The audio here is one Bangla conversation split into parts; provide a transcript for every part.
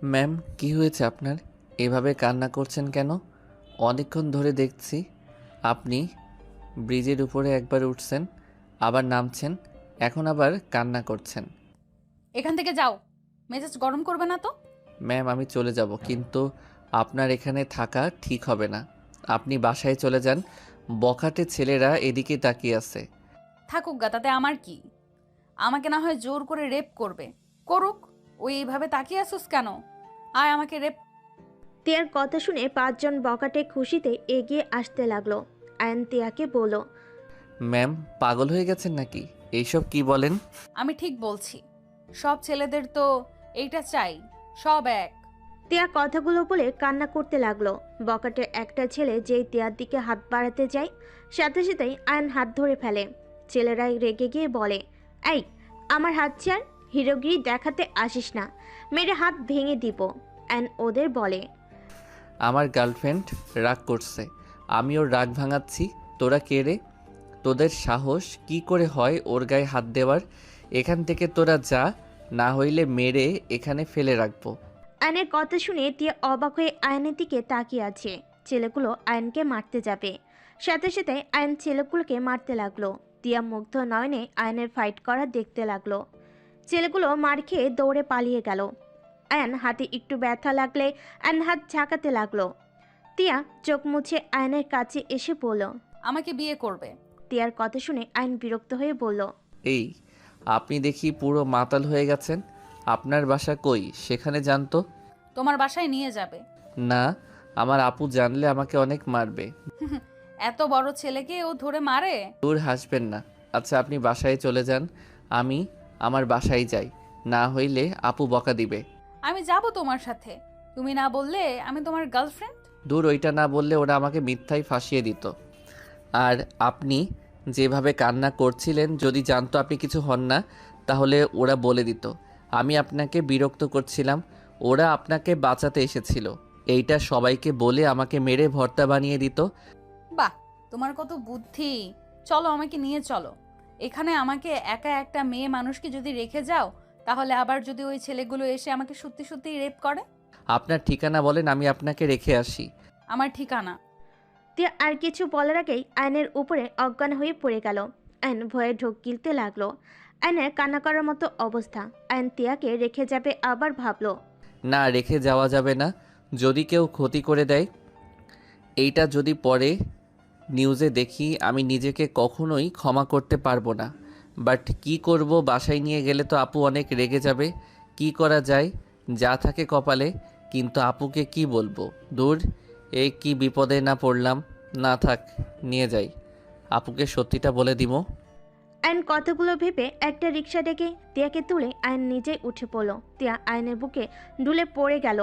ম্যাম, কি হয়েছে আপনার? এভাবে কান্না করছেন কেন? অনেকক্ষণ ধরে দেখছি আপনি ব্রিজের উপরে একবার উঠছেন, আবার নামছেন, এখন আবার কান্না করছেন। এখান থেকে যাও, মেজাজ গরম করবে না তো। ম্যাম, আমি চলে যাব, কিন্তু আপনার এখানে থাকা ঠিক হবে না। আপনি বাসায় চলে যান। বখাটে ছেলেরা এদিকে তাকিয়ে আছে। থাকুক গা, তাতে আমার কি? আমাকে না হয় জোর করে রেপ করবে, করুক। ওই এইভাবে তাকিয়ে আসুস কেন? আয় আমাকে রেপ। তিয়ার কথা শুনে পাঁচজন বকাটে খুশিতে এগিয়ে আসতে লাগলো। আয়ন তিয়াকে বলল, ম্যাম, পাগল হয়ে গেছেন নাকি? এইসব কি বলেন? আমি ঠিক বলছি, সব ছেলেদের তো এইটা চাই, সব এক। তিয়া কথাগুলো বলে কান্না করতে লাগলো। বকাটে একটা ছেলে যেই তিয়ার দিকে হাত বাড়াতে যায়, সাথে সাথেই আয়ন হাত ধরে ফেলে। ছেলেরাই রেগে গিয়ে বলে, এই, আমার হাত ছাড়, হিরোগিরি দেখাতে আসিস না, মেরে হাত ভেঙে দিব। আয়ন ওদের বলে, আমার গার্লফ্রেন্ড রাগ করছে, আমি ওর রাগ ভাঙাচ্ছি। তোরা কে রে? তোদের সাহস কি করে হয় ওর গায়ে হাত দেওয়ার? এখান থেকে তোরা যা, না হইলে মেরে এখানে ফেলে রাখবো। আয়নের কথা শুনে তিয়া অবাক হয়ে আয়নের দিকে তাকিয়ে আছে। ছেলেগুলো আয়নকে মারতে যাবে, সাথে সাথে আয়ন ছেলেগুলোকে মারতে লাগলো। তিয়া মুগ্ধ নয়নে আয়নের ফাইট করা দেখতে লাগলো। ছেলেগুলো মার খেয়ে দৌড়ে পালিয়ে গেল। আয়ন হাতে একটু ব্যথা লাগলে আয়ন হাত ঝাঁকাতে লাগলো। তিয়া চোখ মুছে আয়নের কাছে এসে বলল, আমাকে বিয়ে করবে। তিয়ার কথা শুনে আয়ন বিরক্ত হয়ে বলল, এই, আপনি দেখি পুরো মাতাল হয়ে গেছেন। আপনার বাসা কই, সেখানে যান তো। তোমার বাসায় নিয়ে যাবে। না, আমার আপু জানলে আমাকে অনেক মারবে। এত বড় ছেলেকে ও ধরে মারে? দূর, হাসবেন না। আচ্ছা, আপনি বাসায় চলে যান, আমি আমার বাসায় যাই, না হইলে আপু বকা দিবে। আমি যাব তোমার সাথে, তুমি না বললে আমি তোমার গার্লফ্রেন্ড। দূর, ওইটা না বললে ওরা আমাকে মিথ্যায় ফাঁসিয়ে দিত। আর আপনি যেভাবে কান্না করছিলেন, যদি জানতো আপনি কিছু হন না, তাহলে ওরা বলে দিত আমি আপনাকে বিরক্ত করছিলাম। ওরা আপনাকে বাঁচাতে এসেছিল, এইটা সবাইকে বলে আমাকে মেরে ভর্তা বানিয়ে দিত। বাহ, তোমার কত বুদ্ধি। চলো, আমাকে নিয়ে চলো। এখানে আমাকে একা একটা মেয়ে মানুষকে যদি রেখে যাও, তাহলে আবার যদি ওই ছেলেগুলো এসে আমাকে সত্যি সত্যি রেপ করে। আপনার ঠিকানা বলেন, আমি আপনাকে রেখে আসি। আমার ঠিকানা? তিয়া আর কিছু বলার আগেই আয়নের উপরে অজ্ঞান হয়ে পড়ে গেল। আয়ন ভয়ে ঢোক গিলতে লাগলো। আয়নের কান্না করার মতো অবস্থা। আয়ন তিয়াকে রেখে যাবে, আবার ভাবলো, না, রেখে যাওয়া যাবে না। যদি কেউ ক্ষতি করে দেয়, এইটা যদি পরে নিউজে দেখি, আমি নিজেকে কখনোই ক্ষমা করতে পারবো না। বাট কি করব, বাসায় নিয়ে গেলে তো আপু অনেক রেগে যাবে। কি করা যায়? যা থাকে কপালে, কিন্তু আপুকে কি বলবো? দূর, এই কি বিপদে না পড়লাম। না থাক, নিয়ে যাই, আপুকে সত্যিটা বলে দিব। আয়ন কথাগুলো ভেবে একটা রিক্সা ডেকে তিয়াকে তুলে আয়ন নিজেই উঠে পড়ল। তিয়া আয়নের বুকে ডুলে পড়ে গেল।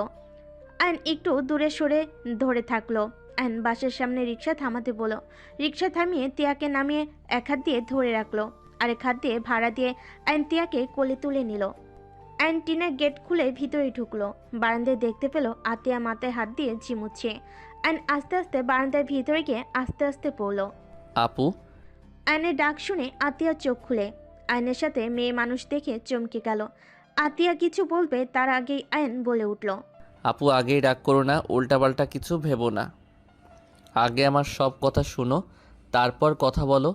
আয়ন একটু দূরে সরে ধরে থাকলো। আয়ন বাসের সামনে রিক্সা থামাতে বলল। রিক্সা থামিয়ে তিয়াকে নামিয়ে এক হাত দিয়ে ধরে রাখলো, আরেক হাত দিয়ে ভাড়া দিয়ে আয়ন তিয়াকে কোলে তুলে নিল। আয়ন টিনের গেট খুলে ভিতরে ঢুকলো। বারান্দায় দেখতে পেল আতিয়া মাথায় হাত দিয়ে ঝিমুচ্ছে। আয়ন আস্তে আস্তে বারান্দার ভিতরে গিয়ে আস্তে আস্তে পড়ল। আপু। আয়নের ডাক শুনে আতিয়া চোখ খুলে আয়নের সাথে মেয়ে মানুষ দেখে চমকে গেল। আতিয়া কিছু বলবে তার আগেই আয়ন বলে উঠল, আপু, আগেই রাগ করো না, উল্টাপাল্টা কিছু ভেবো না। আগে আমার সব কথা শুনো, তারপর কথা বলো।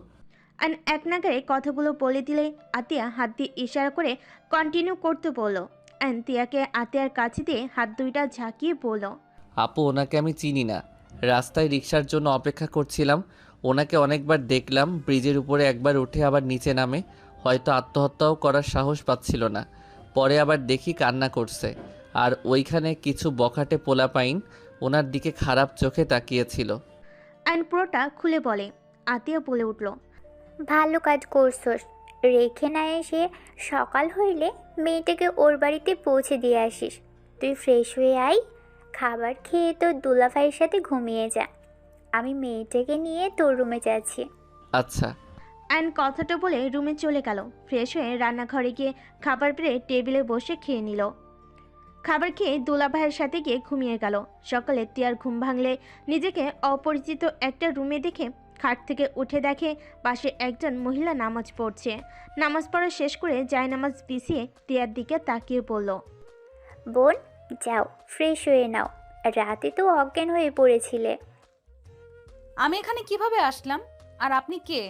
আয়ন এক নাগারে কথাগুলো বলে দিলে আতিয়া হাত দিয়ে ইশারা করে কন্টিনিউ করতে বলল। আয়ন তিয়াকে আতিয়ার কাছে দিয়ে হাত দুইটা ঝাঁকিয়ে বলল, আপু, ওনাকে আমি চিনি না। রাস্তায় রিক্সার জন্য অপেক্ষা করছিলাম, ওনাকে অনেকবার দেখলাম, ব্রিজের উপরে একবার উঠে আবার নিচে নামে, হয়তো আত্মহত্যাও করার সাহস পাচ্ছিল না। পরে আবার দেখি কান্না করছে, আর ওইখানে কিছু বখাটে পোলাপাইন ওনার দিকে খারাপ চোখে তাকিয়েছিল। আয়ন পুরোটা খুলে বলে। আতিয়া বলে উঠল, ভালো কাজ করছস। রেখে না এসে সকাল হইলে মেয়েটাকে ওর বাড়িতে পৌঁছে দিয়ে আসিস। তুই ফ্রেশ হয়ে আয়, খাবার খেয়ে তোর দুলাভাইয়ের সাথে ঘুমিয়ে যা। আমি মেয়েটাকে নিয়ে তোর রুমে যাচ্ছি। আচ্ছা। আয়ন কথাটা বলে রুমে চলে গেল। ফ্রেশ হয়ে রান্নাঘরে গিয়ে খাবার পেরে টেবিলে বসে খেয়ে নিল। খাবার খেয়ে দুলাভাইয়ের সাথে গিয়ে ঘুমিয়ে গেল। সকালে তিয়ার ঘুম ভাঙলে নিজেকে অপরিচিত একটা রুমে দেখে খাট থেকে উঠে দেখে পাশে একজন মহিলা নামাজ পড়ছে। নামাজ পড়া শেষ করে জায়নামাজ বিছিয়ে তিয়ার দিকে তাকিয়ে বলল, বোন, যাও ফ্রেশ হয়ে নাও, রাতে তো অজ্ঞান হয়ে পড়েছিলে। আমি এখানে কিভাবে আসলাম? আর আপনি কে?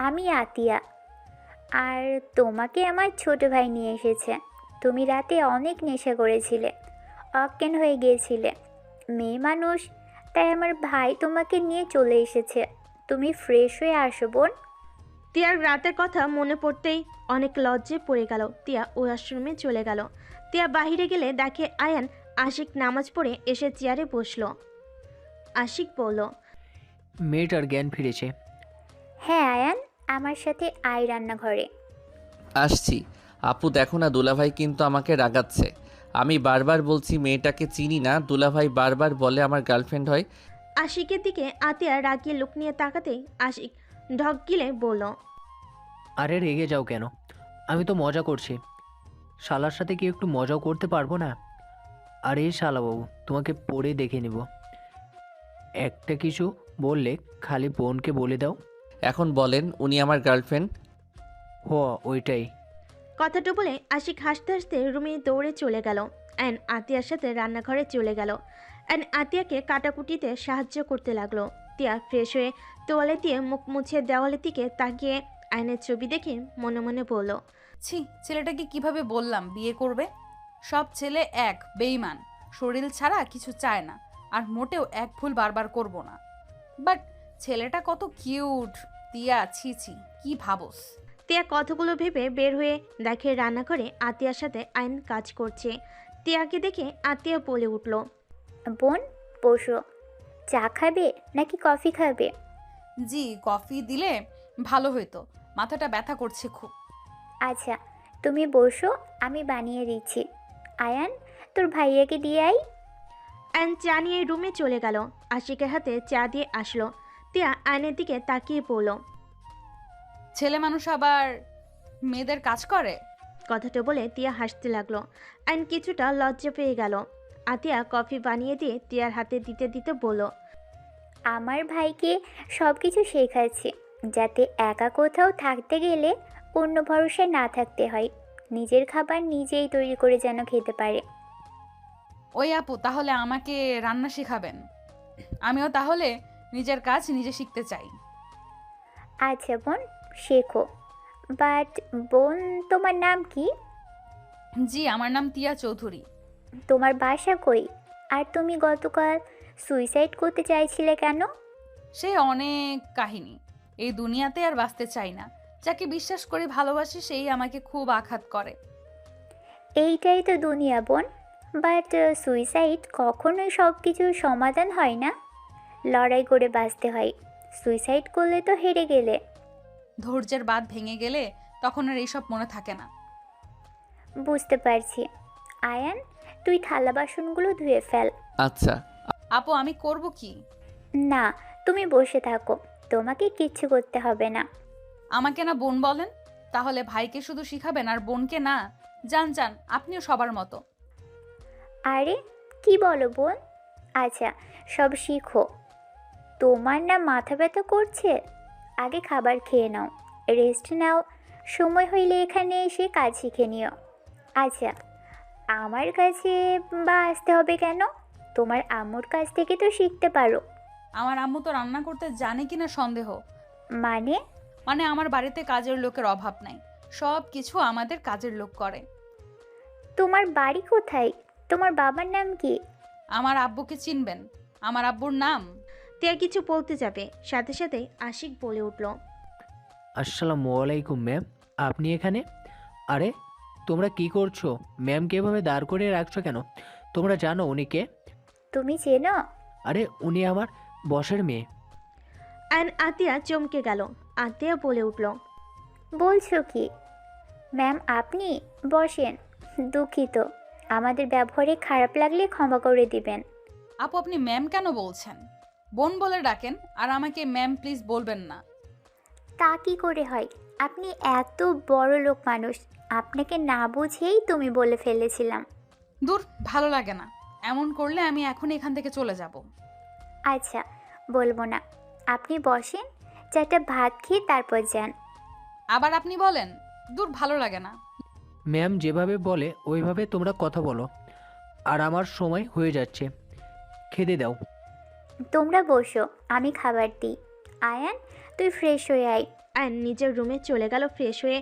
আমি আতিয়া, আর তোমাকে আমার ছোট ভাই নিয়ে এসেছে। তুমি রাতে অনেক নেশা করেছিলে, অজ্ঞান হয়ে গিয়েছিলে। মেয়ে মানুষ, তাই আমার ভাই তোমাকে নিয়ে চলে এসেছে। তুমি ফ্রেশ হয়ে আসো বোন। তিয়ার রাতের কথা মনে পড়তেই অনেক লজ্জে পড়ে গেল। তিয়া ওয়াশরুমে চলে গেল। তিয়া বাহিরে গেলে দেখে আয়ান আশিক নামাজ পড়ে এসে চেয়ারে বসলো। আশিক বলল, মেয়েটার জ্ঞান ফিরেছে। হ্যাঁ আয়ান, আমার সাথে আয় রান্নাঘরে। আসছি। আপু দেখো না, দুলাভাই কিন্তু আমাকে রাগাচ্ছে। আমি বারবার বলছি মেয়েটাকে চিনি না, দুলাভাই বারবার বলে আমার গার্লফ্রেন্ড হয়। আশিকের দিকে আতিয়া রাগিয়ে লুক নিয়ে তাকাতেই আশিক ঢক গিলে বলল, আরে রেগে যাও কেন? আমি তো মজা করছি। শালার সাথে কি একটু মজাও করতে পারবো না? আরে শালাবাবু, তোমাকে পড়ে দেখে নিব। একটা কিছু বললে খালি বোনকে বলে দাও। এখন বলেন উনি আমার গার্লফ্রেন্ড? হ, ওইটাই। কথাটা বলে আশিক হাসতে হাসতে রুমে দৌড়ে চলে গেল। অ্যান আতিয়ার সাথে রান্নাঘরে চলে গেল। অ্যান আতিয়াকে কাটাকুটিতে সাহায্য করতে লাগলো। তিয়া ফ্রেশ হয়ে তোয়ালে দিয়ে মুখ মুছে দেওয়ালের দিকে তাকিয়ে আয়নের ছবি দেখে মনে মনে বলল, ছি, ছেলেটাকে কিভাবে বললাম বিয়ে করবে? সব ছেলে এক বেঈমান, শরীর ছাড়া কিছু চায় না, আর মোটেও এক ভুল বারবার করব না। বাট ছেলেটা কত কিউট। তিয়া, ছি ছি, কি ভাবস? তিয়া কথাগুলো ভেবে বের হয়ে দেখে রান্নাঘরে আতিয়ার সাথে আয়ন কাজ করছে। তিয়াকে দেখে আতিয়া বলে উঠল, বোন বসো, চা খাবে নাকি কফি খাবে? জি, কফি দিলে ভালো হতো, মাথাটা ব্যথা করছে খুব। আচ্ছা তুমি বসো, আমি বানিয়ে দিচ্ছি। আয়ান, তোর ভাইয়াকে দিয়ে আই। অ্যান চা নিয়ে রুমে চলে গেল। আশিকের হাতে চা দিয়ে আসলো। তিয়া আয়নের দিকে তাকিয়ে পড়ল। ছেলে মানুষ আবার মেয়েদের কাজ করে? কথাটা বলে তিয়া হাসতে লাগলো। অ্যান কিছুটা লজ্জা পেয়ে গেল। আতিয়া কফি বানিয়ে দিয়ে তিয়ার হাতে দিতে দিতে বলল, আমার ভাইকে সব কিছু শেখাচ্ছি, যাতে একা কোথাও থাকতে গেলে অন্য ভরসায় না থাকতে হয়। নিজের খাবার নিজেই তৈরি করে যেন খেতে পারে। ওই আপু, তাহলে আমাকে রান্না শেখাবেন? আমিও তাহলে নিজের কাজ নিজে শিখতে চাই। আচ্ছা বোন, শেখো। বাট বোন, তোমার নাম কি? জি, আমার নাম তিয়া চৌধুরী। তোমার বাসা কই? আর তুমি গতকাল সুইসাইড করতে চাইছিলে কেন? সে অনেক কাহিনী। এই দুনিয়াতে আর বাঁচতে চাই না। যাকে বিশ্বাস করে ভালোবাসি সেই আমাকে খুব আঘাত করে। এইটাই তো দুনিয়া বোন। বাট সুইসাইড কখনোই সব কিছুর সমাধান হয় না। লড়াই করে বাঁচতে হয়। সুইসাইড করলে তো হেরে গেলে। ধৈর্যের বাঁধ ভেঙে গেলে তখন আর এইসব মনে থাকে না। বুঝতে পারছি। আয়ান, তুই থালা বাসনগুলো ধুয়ে ফেল। আচ্ছা। আপু, আমি করব কি? না, তুমি বসে থাকো, তোমাকে কিচ্ছু করতে হবে না। আমাকে না বোন বলেন? তাহলে ভাইকে শুধু শিখাবেন আর বোনকে না? যান যান, আপনিও সবার মতো। আরে কি বলো বোন? আচ্ছা, সব শিখো। তোমার না মাথা ব্যথা করছে? আগে খাবার খেয়ে নাও, রেস্ট নাও। সময় হইলে এখানে এসে কাজ শিখে নিও। আচ্ছা, আমার কাছে বা আসতে হবে কেন? তোমার আম্মুর কাছ থেকে তো শিখতে পারো। আমার আম্মু তো রান্না করতে জানে কিনা সন্দেহ। মানে? মানে আমার বাড়িতে কাজের লোকের অভাব নাই, সব কিছু আমাদের কাজের লোক করে। তোমার বাড়ি কোথায়? তোমার বাবার নাম কি? আমার আব্বুকে চিনবেন? আমার আব্বুর নাম? তিয়া কিছু বলতে যাবে, সাথে সাথে আশিক বলে উঠল, আসসালামু আলাইকুম ম্যাম, আপনি এখানে? আরে তোমরা কি করছো? ম্যামকে এভাবে দাঁড় করিয়ে রাখছো কেন? তোমরা জানো উনি কে? তুমি চেনো? আরে উনি আমার বসের মেয়ে। অ্যান আতিয়া চমকে গেল। আতিয়া বলে উঠল, বলছো কি? ম্যাম আপনি বসেন। দুঃখিত, আমাদের ব্যবহারে খারাপ লাগলে ক্ষমা করে দিবেন। আপু, আপনি ম্যাম কেন বলছেন? বোন বলে ডাকেন, আর আমাকে ম্যাম প্লিজ বলবেন না। তা কি করে হয়? আপনি এত বড় লোক মানুষ, আপনাকে না বুঝেই তুমি বলে ফেলেছিলাম। দূর, ভালো লাগে না। এমন করলে আমি এখন এখান থেকে চলে যাব। আচ্ছা, বলবো না। আপনি বসেন, চারটা ভাত খেয়ে তারপর যান। আবার আপনি বলেন? দূর, ভালো লাগে না। ম্যাম যেভাবে বলে ওইভাবে তোমরা কথা বলো। আর আমার সময় হয়ে যাচ্ছে, খেতে দাও। তোমরা বসো, আমি খাবার দিই। আয়ান, তুই ফ্রেশ হয়ে আয়। আয়ন নিজের রুমে চলে গেল ফ্রেশ হয়ে।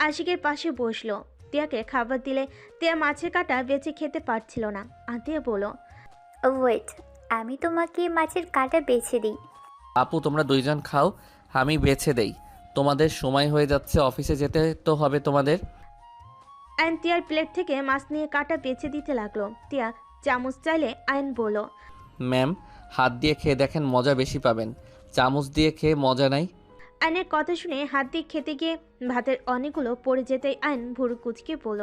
আশিকের পাশে বসলো। তিয়াকে খাবার দিলে তিয়া মাছের কাঁটা বেছে খেতে পারছিল না। আতিয়া বলল, ওয়েট, আমি তোমাকে মাছের কাঁটা বেছে দিই। আপু তোমরা দুইজন খাও, আমি বেছে দেই। তোমাদের সময় হয়ে যাচ্ছে, অফিসে যেতে তো হবে তোমাদের। আয়ন তিয়ার প্লেট থেকে মাছ নিয়ে কাঁটা বেছে দিতে লাগলো। তিয়া চামচ চাইলে আয়ন বলল, ম্যাম, হাত দিয়ে খেয়ে দেখেন, মজা বেশি পাবেন। চামচ দিয়ে খেয়ে মজা নাই। আয়নের কথা শুনে হাত দিয়ে খেতে গিয়ে ভাতের অনেকগুলো পড়ে যেতেই আয়ন ভুরু কুচকে বলল।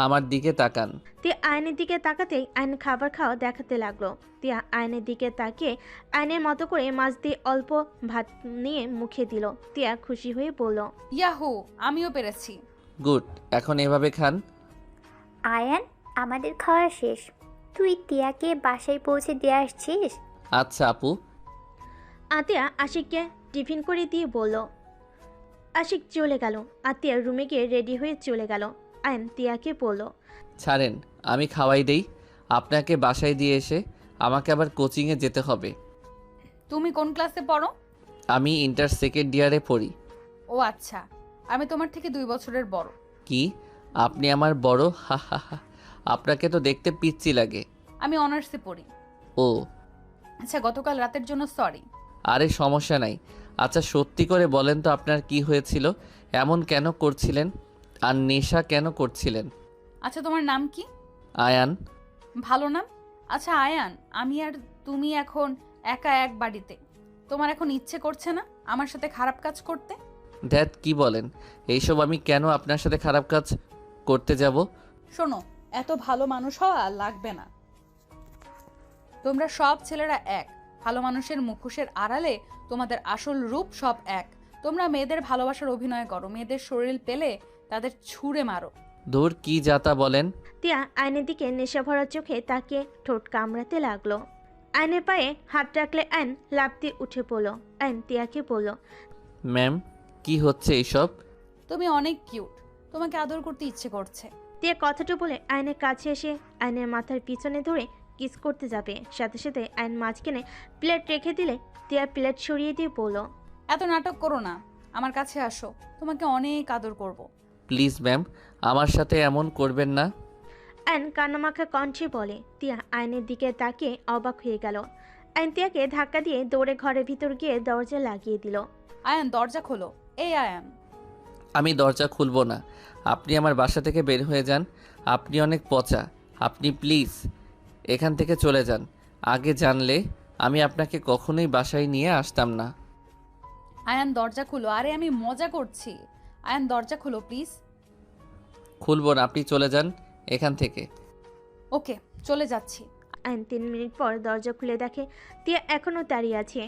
আমার দিকে তাকান। তিয়া আয়নের দিকে তাকাতেই আয়ন খাবার খাওয়া দেখাতে লাগলো। তিয়া আয়নের দিকে তাকিয়ে আয়নের মতো করে মাছ দিয়ে অল্প ভাত নিয়ে মুখে দিল। তিয়া খুশি হয়ে বলল, ইয়াহু, আমিও পেরেছি। গুড, এখন এভাবে খান। আয়ান, আমাদের খাওয়া শেষ। তুই টিয়াকে বাসায় পৌঁছে দিয়ে আসছিস? আচ্ছা আপু। আতিয়া আশিককে টিফিন করে দিয়ে বলল। আশিক চলে গেল। আতিয়া রুমে গিয়ে রেডি হয়ে চলে গেল। আয়ন তিয়াকে বলল, ছাড়েন, আমি খাওয়াই দেই। আপনাকে বাসায় দিয়ে এসে আমাকে আবার কোচিংয়ে যেতে হবে। তুমি কোন ক্লাসে পড়ো? আমি ইন্টার সেকেন্ড ইয়ারে পড়ি। ও আচ্ছা, আমি তোমার থেকে 2 বছরের বড়। কি? আপনি আমার বড়? হা হা হা। আপনাকে তো দেখতে পিচ্চি লাগে। আমি অনার্সে পড়ি। ও আচ্ছা, গতকাল রাতের জন্য সরি। আরে সমস্যা নাই। আচ্ছা সত্যি করে বলেন তো আপনার কি হয়েছিল? এমন কেন করছিলেন? আর নেশা কেন করছিলেন? আচ্ছা, তোমার নাম কি? আয়ান। ভালো নাম। আচ্ছা আয়ান, আমি আর তুমি এখন একা এক বাড়িতে। তোমার এখন ইচ্ছে করছে না আমার সাথে খারাপ কাজ করতে? ধ্যাত, কি বলেন এইসব? আমি কেন আপনার সাথে খারাপ কাজ করতে যাব? শোনো, এত ভালো মানুষ হওয়া লাগবে না। তোমরা সব ছেলেরা এক। ভালো মানুষের মুখোশের আড়ালে তোমাদের আসল রূপ সব এক। তোমরা মেয়েদের ভালোবাসার অভিনয় করো, মেয়েদের শরীর পেলে তাদের ছুঁড়ে মারো। ধুর, কি যাতা বলেন। তিয়া আয়নের দিকে নেশা ভরা চোখে তাকে ঠোঁট কামড়াতে লাগলো। আয়নের পায়ে হাত রাখলে আয়ন লাফ দিয়ে উঠে পড়ল। আয়ন তিয়াকে বলল, ম্যাম, কি হচ্ছে এইসব? তুমি অনেক কিউট, তোমাকে আদর করতে ইচ্ছে করছে। তিয়া কথাটা বলে আয়নের কাছে এসে আয়নের মাথার পিছনে ধরে কিস করতে যাবে। সাথে সাথে আয়ন মাঝখানে প্লেট রেখে দিলে তিয়া প্লেট সরিয়ে দিয়ে বলল, এত নাটক করো না, আমার কাছে আসো, তোমাকে অনেক আদর করব। প্লিজ ম্যাম, আমার সাথে এমন করবেন না। আয়ন কান্নামাখা কণ্ঠে বলে। তিয়া আয়নের দিকে তাকিয়ে অবাক হয়ে গেল। আয়ন তিয়াকে ধাক্কা দিয়ে দৌড়ে ঘরের ভিতর গিয়ে দরজা লাগিয়ে দিল। আয়ান, দরজা খোলো। এই আয়ান। আমি দরজা খুলব না। আপনি আমার বাসা থেকে বের হয়ে যান। আপনি অনেক পচা। আপনি প্লিজ এখান থেকে চলে যান। আগে জানলে আমি আপনাকে কখনোই বাসায় নিয়ে আসতাম না। আয়ান, দরজা খুলো। আরে আমি মজা করছি। আয়ান, দরজা খুলো প্লিজ। খুলব না, আপনি চলে যান এখান থেকে। ওকে, চলে যাচ্ছি। আয়ন 3 মিনিট পর দরজা খুলে দেখে তিয়া এখনো দাঁড়িয়ে আছে।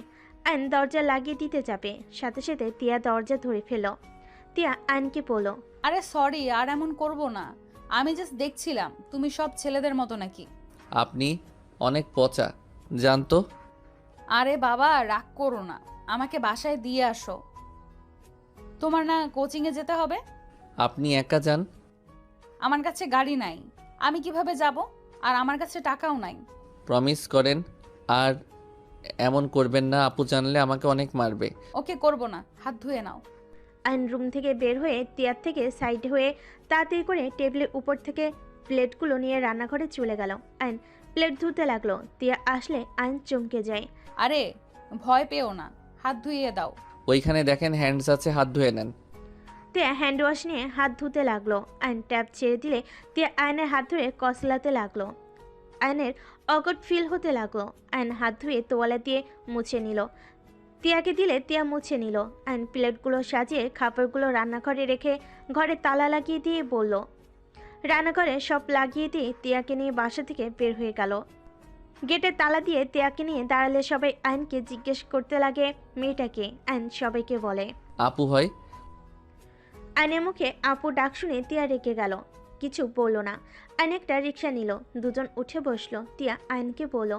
আয়ন দরজা লাগিয়ে দিতে যাবে, সাথে সাথে তিয়া দরজা ধরে ফেল। তিয়া আয়নকে বলল, আরে সরি, আর এমন করব না। আমি জাস্ট দেখছিলাম তুমি সব ছেলেদের মতো নাকি। আপনি অনেক পচা, জানতো। আরে বাবা, রাগ করো না, আমাকে বাসায় দিয়ে আসো। তোমার না কোচিংয়ে যেতে হবে? আপনি একা যান। আমার কাছে গাড়ি নাই, আমি কিভাবে যাব? আর আমার কাছে টাকাও নাই। প্রমিস করেন আর এমন করবেন না। আপু জানলে আমাকে অনেক মারবে। ওকে, করব না, হাত ধুয়ে নাও। আয়ন রুম থেকে বের হয়ে তিয়ার থেকে সাইড হয়ে তাড়াতাড়ি করে টেবিলের উপর থেকে প্লেটগুলো নিয়ে রান্নাঘরে চলে গেল। আয়ন প্লেট ধুতে লাগলো। তিয়া আসলে আয়ন চমকে যায়। আরে ভয় পেও না, হাত ধুইয়ে দাও। ওইখানে দেখেন হ্যান্ডস আছে, হাত ধুয়ে নেন। তিয়া হ্যান্ড ওয়াশ নিয়ে হাত ধুতে লাগলো। আয়ন ট্যাপ ছেড়ে দিলে তিয়া আয়নের হাত ধরে কসলাতে লাগলো। আয়নের অগট ফিল হতে লাগলো। আয়ন হাত ধুয়ে তোয়ালে দিয়ে মুছে নিল। তিয়াকে দিলে তিয়া মুছে নিল। আয়ন প্লেটগুলো সাজিয়ে খাবারগুলো রান্নাঘরে রেখে ঘরে তালা লাগিয়ে দিয়ে বলল। রান্নাঘরে সব লাগিয়ে দিয়ে তিয়াকে নিয়ে বাসা থেকে বের হয়ে গেল। গেটে তালা দিয়ে তিয়াকে নিয়ে দাঁড়ালে সবাই আয়নকে জিজ্ঞেস করতে লাগে মেয়েটাকে। আয়ন সবাইকে বলে। আপু হয়। আয়নের মুখে আপু ডাক শুনে তিয়া রেগে গেল, কিছু বলল না। আয়ন একটা রিক্সা নিল, দুজন উঠে বসলো। তিয়া আয়নকে বলল,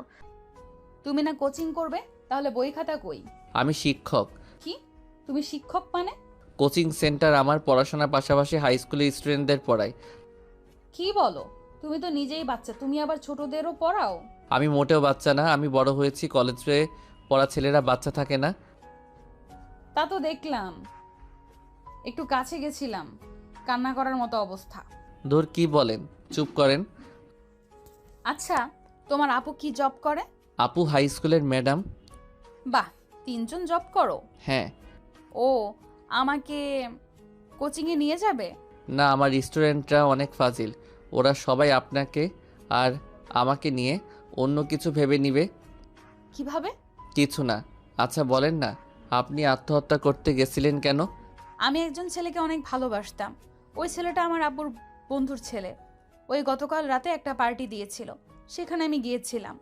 তুমি না কোচিং করবে, তাহলে বই খাতা কই? আমি শিক্ষক। কি? তুমি শিক্ষক মানে? কোচিং সেন্টার আমার পড়াশোনার পাশাপাশি হাই স্কুলের স্টুডেন্টদের পড়াই। কি বলো? তুমি তো নিজেই বাচ্চা, তুমি আবার ছোটদেরও পড়াও? আমি মোটেও বাচ্চা না, আমি বড় হয়েছি। কলেজে পড়া ছেলেরা বাচ্চা থাকে না। তা তো দেখলাম, একটু কাছে গেছিলাম, কান্না করার মতো অবস্থা। ধুর, কি বলেন, চুপ করেন। আচ্ছা, তোমার আপু কি জব করে? আপু হাই স্কুলের ম্যাডাম। বাহ, 3জন জব করো? হ্যাঁ। ও, আমাকে কোচিংয়ে নিয়ে যাবে? না, আমার স্টুডেন্টরা অনেক ফাজিল। ওরা সবাই আপনাকে আর আমাকে নিয়ে অন্য কিছু ভেবে নিবে। কিভাবে? কিছু না। আচ্ছা বলেন না, আপনি আত্মহত্যা করতে গেছিলেন কেন? আমি একজন ছেলেকে অনেক ভালোবাসতাম। ওই ছেলেটা আমার আব্বুর বন্ধুর ছেলে। ওই গতকাল রাতে একটা পার্টি দিয়েছিল, সেখানে আমি গিয়েছিলাম।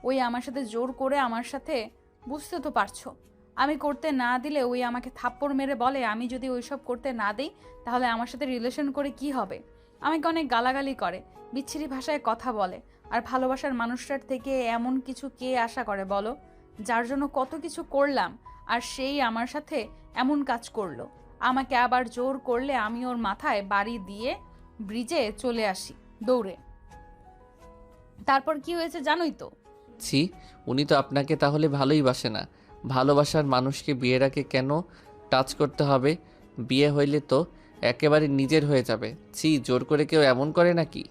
ওই আমার সাথে জোর করে, আমার সাথে, বুঝতে তো পারছো, আমি করতে না দিলে ওই আমাকে থাপ্পড় মেরে বলে আমি যদি ওইসব করতে না দিই তাহলে আমার সাথে রিলেশন করে কি হবে। আমাকে অনেক গালাগালি করে, বিচ্ছিরি ভাষায় কথা বলে। আর ভালোবাসার মানুষটার থেকে এমন কিছু কে আশা করে বলো, যার জন্য কত কিছু করলাম, আর সেই আমার সাথে এমন কাজ করলো। আমাকে আবার জোর করলে আমি ওর মাথায় বাড়ি দিয়ে ব্রিজে চলে আসি দৌড়ে। তারপর কি হয়েছে জানোই তো। ছি, উনি তো আপনাকে তাহলে ভালোই বাসে না। ভালোবাসার মানুষকে বিয়ের আগে কেন টাচ করতে হবে? বিয়ে হইলে তো একেবারে নিজের হয়ে যাবে। ছি, জোর করে কেউ এমন করে নাকি?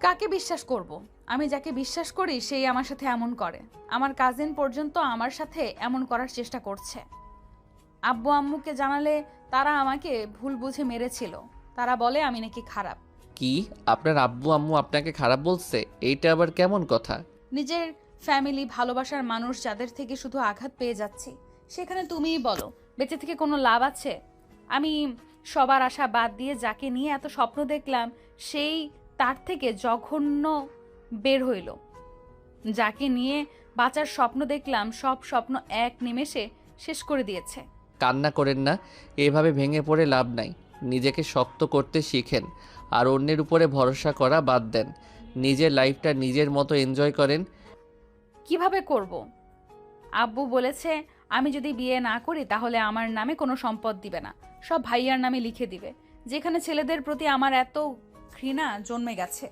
কাকে বিশ্বাস করব? আমি যাকে বিশ্বাস করি সেই আমার সাথে এমন করে। আমার কাজিন পর্যন্ত আমার সাথে এমন করার চেষ্টা করছে। আব্বু আম্মুকে জানালে তারা আমাকে ভুল বুঝে মেরেছিল। তারা বলে আমি নাকি খারাপ। কি, আপনার আব্বু আম্মু আপনাকে খারাপ বলছে? এইটা আবার কেমন কথা? নিজের ফ্যামিলি, ভালোবাসার মানুষ যাদের থেকে শুধু আঘাত পেয়ে যাচ্ছি, সেখানে তুমিই বলো বেঁচে থেকে কোনো লাভ আছে? আমি সবার আশা বাদ দিয়ে যাকে নিয়ে এত স্বপ্ন দেখলাম, সেই তার থেকে জঘন্য বের হইল। যাকে নিয়ে বাঁচার স্বপ্ন দেখলাম, সব স্বপ্ন এক নিমেষে শেষ করে দিয়েছে। কান্না করেন না, এভাবে ভেঙে পড়ে লাভ নাই। নিজেকে শক্ত করতে শিখেন আর অন্যের উপরে ভরসা করা বাদ দেন। নিজের লাইফটা নিজের মতো এনজয় করেন। কিভাবে করব? আব্বু বলেছে আমি যদি বিয়ে না করি তাহলে আমার নামে কোনো সম্পদ দিবে না, সব ভাইয়ার নামে লিখে দিবে। যেখানে ছেলেদের প্রতি আমার এত ঘৃণা জন্মে গেছে,